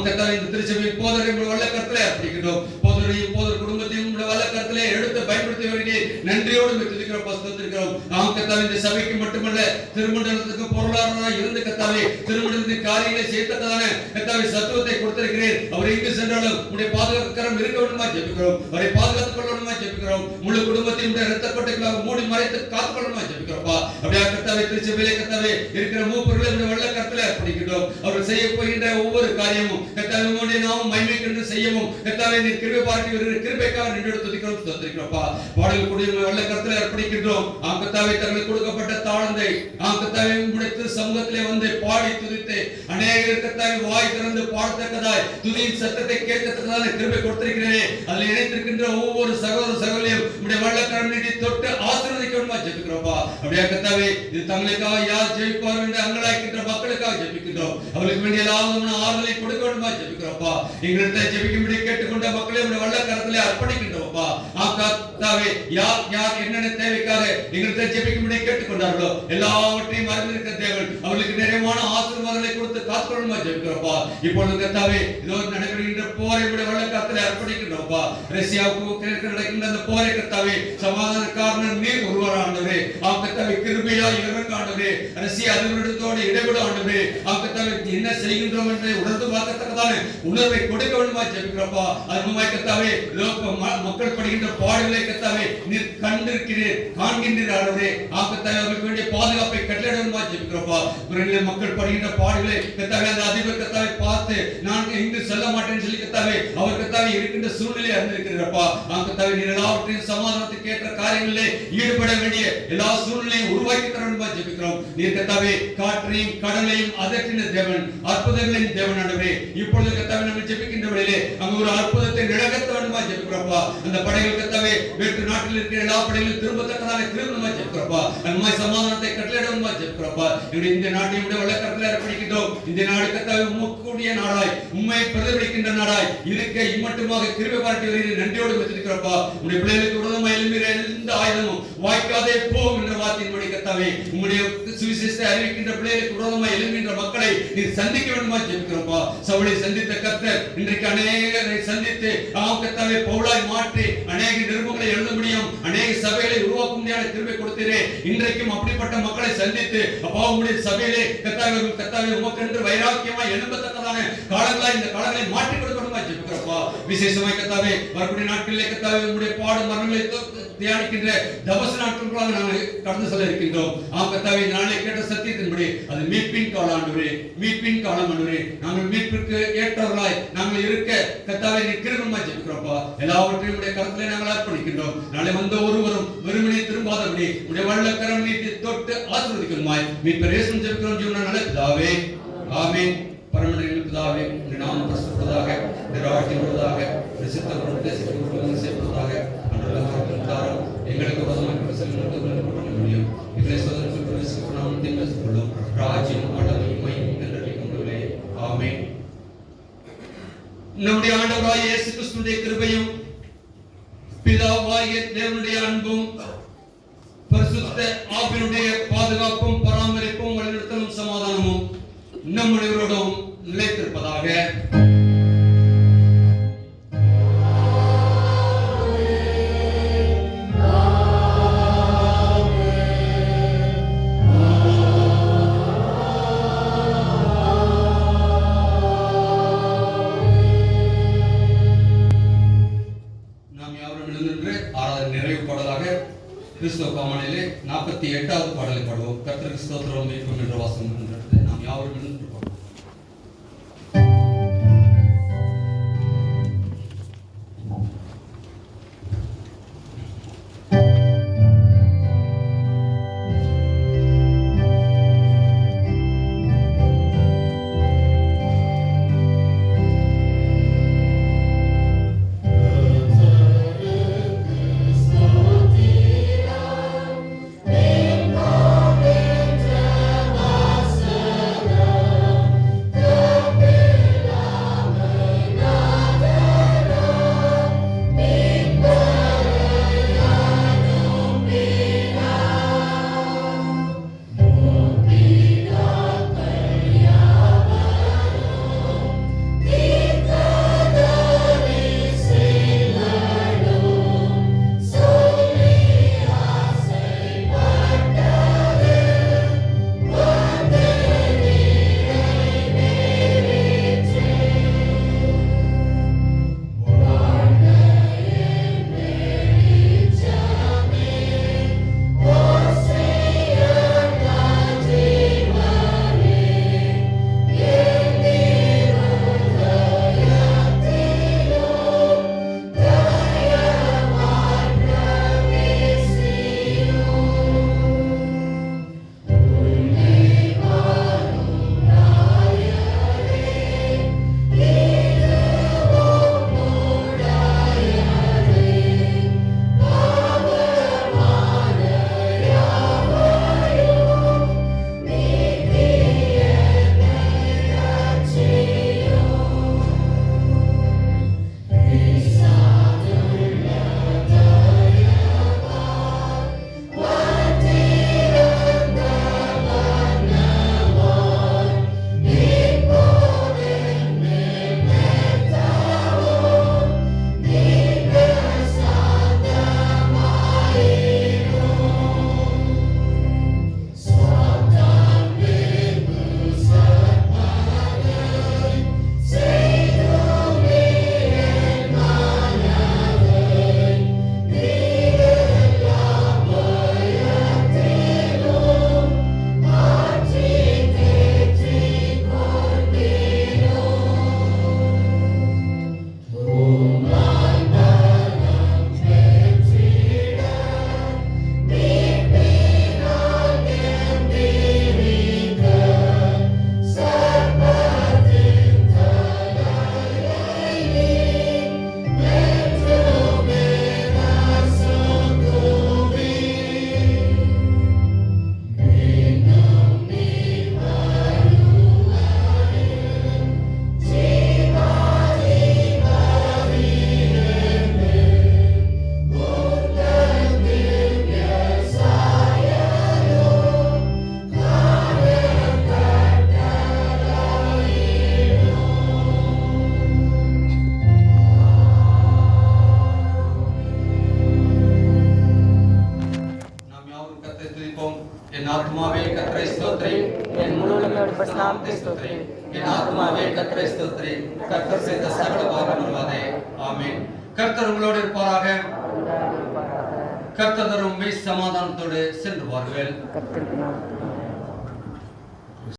கர்த்தாவே இந்த திருச்சபையின் போதரை வல்ல கரத்திலே அர்ப்பணிக்கிறோம். போதரையும் போதர் குடும்பத்தையும் வல்ல கரத்திலே எடுத்து பயன்படுத்தி வருகிறேன். நன்றியோடு துதிக்கிறோம் ஸ்தோத்திரிக்கிறோம். கர்த்தாவே இந்த சபைக்கு மட்டுமல்ல திருமண்டலத்துக்கு பொருளாதாரமாக இருந்து கர்த்தாவே திருமண்டலத்தின் காரியங்களை செய்யத்தக்கதான கர்த்தாவே சத்துவத்தை கொடுத்திருக்கிறேன். அவர் எங்கு சென்றாலும் உடைய பாதுகாக்கரம் இருக்க வேண்டுமாய் ஜெபிக்கிறோம். அவரை பாதுகாத்துக் கொள்ள வேண்டுமாய் ஜெபிக்கிறோம். முழு குடும்பத்தையும் இரத்த கோட்டைகளாக மூடி மறைத்து காத்துக் கொள்ளணுமாய் ஜெபிக்கிறோம்ப்பா. அப்படியே கர்த்தாவே திருச்சபையிலே கர்த்தாவே இருக்கிற மூப்பர்களை வல்ல கரத்திலே அர்ப்பணிக்கிறோம். அவர்கள் செய்ய போகின்ற ஒவ்வொரு காரியமும் கர்த்தாவே உம்முடைய நாமம் மகிமைக்கென்று செய்யவும் கர்த்தாவே நீர் கிருபை பாராட்டி வருகிற கிருபைக்காக நின்று துதிக்கிறோம் ஸ்தோத்திரிக்கிறோம்ப்பா. பாடல் கூடிய வல்ல கரத்திலே அர்ப்பணிக்கின்றோம். கர்த்தாவே தங்களுக்கு கொடுக்கப்பட்ட தாளந்தை கர்த்தாவே உம்முடைய சமூகத்திலே வந்து பாடி துதித்து அநேகர் கர்த்தாவே வாய் திறந்து பாடத்தக்கதாய் துதியின் சத்தத்தை கேட்கத்தக்கதான கிருபை கொடுத்திருக்கிறேனே, அதில் இணைத்திருக்கின்ற ஒவ்வொரு சகோதர சகோதரியும் உம்முடைய வல்ல கரம் நீட்டி தொட்டு ஆசீர்வதிக்க வேண்டுமாய் ஜெபிக்கிறோம்ப்பா. அப்படியே கர்த்தாவே இது தங்களுக்காக யார் ஜெபிப்பார் என்று அங்கலாய்க்கின்ற மக்களுக்காக ஜெபிக்கின்றோம். அவர்களுக்கு வேண்டிய எல்லாவிதமான ஆறுதலை கொடுக்க வேண்டுமாய் ஜெபிக்கிறோம்ப்பா. எங்களிடத்தை ஜெபிக்கும்படி கேட்டுக்கொண்ட மக்களை உம்முடைய வல்ல கரத்திலே அர்ப்பணிக்கின்றோம்ப்பா. கர்த்தாவே யார் யார் என்னென்ன தேவைக்காக எங்களிடத்தை ஜெபிக்கும்படி கேட்டுக்கொண்டார்களோ எல்லாவற்றையும் அறிந்திருக்கிற தேவன் அவர்களுக்கு நிறைவான ஆசீர்வாதங்களை கொடுத்து காத்துக்கொள்ளுமாய் ஜெபிக்கிறோம்ப்பா. இப்பொழுது கர்த்தாவே இதோ நடைபெறுகின்ற போரை உம்முடைய வல்ல கரத்திலே அர்ப்பணிக்கின்றோம்ப்பா. ரஷ்யாவுக்கு நடக்கின்ற அந்த போரை கர்த்தாவே சமாதான காரணம் நீர் ஒருவர் ஆண்டவரே. கர்த்தாவே கிருபையாய் இறங்க ஆண்டவரே. ரஷ்யா அதிபரிடத்தோடு இடைவிட ஆண்டவரே. கர்த்தாவே என்ன செய்கின்றோம் என்று உணர்ந்து பார்க்கத்தக்கதான உணர்வை கொடுக்க வேண்டுமாய் ஜெபிக்கிறோம்ப்பா. அதுமாய் கர்த்தாவே மக்கள் படுகின்ற பாடுகளை கர்த்தாவே நீர் கண்டிருக்கிறீர் காண்கின்றீர் ஆண்டவரே. கர்த்தாவே அவர்களுக்கு வேண்டிய பாதுகாப்பை கட்டளையிட வேண்டுமாய் ஜெபிக்கிறோம்ப்பா. மக்கள் படுகின்ற பாடுகளை கர்த்தாவே அந்த அதிபர் கர்த்தாவே பார்த்து நான் எங்கு செல்ல மாட்டேன்னு சொல்லி கர்த்தாவே அவர் கர்த்தாவே இருக்கின்ற சூழ்நிலை அறிந்திருக்கிறப்பா. கர்த்தாவே நீர் எல்லாவற்றையும் சமாதானத்துக்கு ஏற்ற காரியங்களிலே ஈடுபட வேண்டிய எல்லா சூழ்நிலையும் உருவாக்கி தர வேண்டுமாய் ஜெபிக்கிறோம். நீர் கர்த்தாவே காற்றையும் கடலையும் அதற்றின தேவன், அற்புதங்களின் தேவன் ஆண்டவரே. இப்பொழுது கர்த்தாவே நம்ம ஜெபிக்கின்ற வேளையிலே அங்க ஒரு அற்புதத்தை நிகழ்த்த வேண்டுமாய் ஜெபிக்கிறோம்ப்பா. அந்த படைகள் கர்த்தாவே வேற்று நாட்டில் இருக்கிற எல்லா படைகளும் திரும்பத்தக்கதான கிருபையாய் ஜெபிக்கிறோம்ப்பா. அன்மாய் சமாதானத்தை கட்டளையிட வேண்டுமாய் ஜெபிக்கிறோம்ப்பா. இந்த நாட்டையும் வல்ல கரத்திலே அர்ப்பணிக்கின்றோம். இந்த நாடு கர்த்தாவே உம்முடைய நாடாய் உம்மை பிரதிபலிக்கின்ற நாடாய் இருக்க இம்மட்டுமாக கிருபை பாராட்டி வருகிறீர். நன்றியோடு துதிக்கிறோம்ப்பா. உம்முடைய பிள்ளைகளுக்கு விரோதமாய் எழும்புகிற எந்த ஆயுதமும் வாய்க்காதே போம் என்ற வார்த்தையின்படி கர்த்தாவே உம்முடைய சுவிசேஷத்தை அறிவிக்கின்ற பிள்ளைகளுக்கு விரோதமாய் எழும்புகின்ற மக்களை நீர் சந்திக்க வேண்டுமாய் ஜெபிக்கிறோம்ப்பா. சவுலை சந்தித்த கர்த்தர் இன்றைக்கு அநேகரை சந்தித்து கர்த்தாவே பவுலாய் மாற்றி அநேக நிருபங்களை எழுத முடியும், அநேக சபைகளை உருவாக்க முடியாத கிருபை கொடுத்தீரே. இன்றைக்கும் அப்படிப்பட்ட மக்களை சந்தித்து அப்பா உம்முடைய சபையிலே கர்த்தாவே உமக்கென்று வைராக்கியமாய் எழும்பத்தக்கதான காலங்களாய் இந்த காலங்களை மாற்றி கொடுக்கணுமாய் ஜெபிக்கிறோம்ப்பா. விசேஷமாய் கர்த்தாவே வரக்கூடிய நாட்களிலே கர்த்தாவே உம்முடைய பாடு மரணங்களை தியானிக்கின்ற தபச நாட்களுக்குள்ளாக நாங்கள் கடந்து செல்ல இருக்கின்றோம். கர்த்தாவே நாளை கேட்ட சத்தியத்தின்படி அது மீட்பின் காலம் ஆண்டவரே, மீட்பின் காலம் ஆண்டவரே. நாங்கள் மீட்பிற்கு ஏற்றவர்களாய் நாங்கள் இருக்க கர்த்தாவே நீர் கிருபையாய் ஜெபிக்கிறோம்ப்பா. எல்லாவற்றையும் உடைய கரத்திலே நாங்கள் அர்ப்பணிக்கின்றோம். நாளை வந்த ஒருவரும் வெறுமனே திரும்பாதபடி உடைய வல்லக்கரம் நீட்டி தொட்டு ஆசீர்வதிக்குமாய் மீட்பர் இயேசுவின் ஜெபிக்கிறோம் ஜீவன நல்ல பிதாவே, ஆமென். பரமண்டலின் பிதாவே, உம்முடைய நாமம் பரிசுத்தப்படுவதாக, உம்முடைய ராஜ்யம் வருவதாக, உம்முடைய சித்தம் உம்முடைய செய்யப்படுவதாக. அன்றெல்லாம் தாரும் எங்களுக்கு உபதமாக செல்லுங்கள் முடியும். எங்களை சோதனைக்கு பிரவேசிக்க நாம் தீர்மானித்துள்ளோம். ராஜ்யம் ஆண்டவரை என்றே ஆமென். நம்முடைய ஆண்டவராகிய இயேசு கிறிஸ்துவின் கிருபையும் பிதாவாகிய தேவனுடைய அன்பும் பரிசுத்த ஆவியினுடைய பாதுகாப்பும் பராமரிப்பும் வழிநடத்தலும் சமாதானமும் நம் அனைவரோடும் நிலைத்திருப்பதாக. நாம் யாவரும் எழுந்திருந்து ஆராதனை நிறைவு பாடலாக கிறிஸ்துவ பாமாலையிலே 48வது பாடலை பாடுவோம். கர்த்தருக்கு ஸ்தோத்திரம் மீட்பும் என்ற வாசகம் என்ற நாம் யாவரும் எழுந்திருப்போம். आत्मावे कतरे स्तोत्री என் முழு உள்ளமையோடு பரிசுத்தநாமத்தை ஸ்தோத்திரி. என் ஆத்மாவே கர்த்தரை ஸ்தோத்திரி. கர்த்தர் செய்த சகல பாவங்களும் ஆமென். கர்த்தர் உங்களோடு இருப்பாராக. கர்த்தர் தரும் மெய் சமாதானத்தோடு சென்று வாருங்கள். கர்த்தருக்கு நாமம்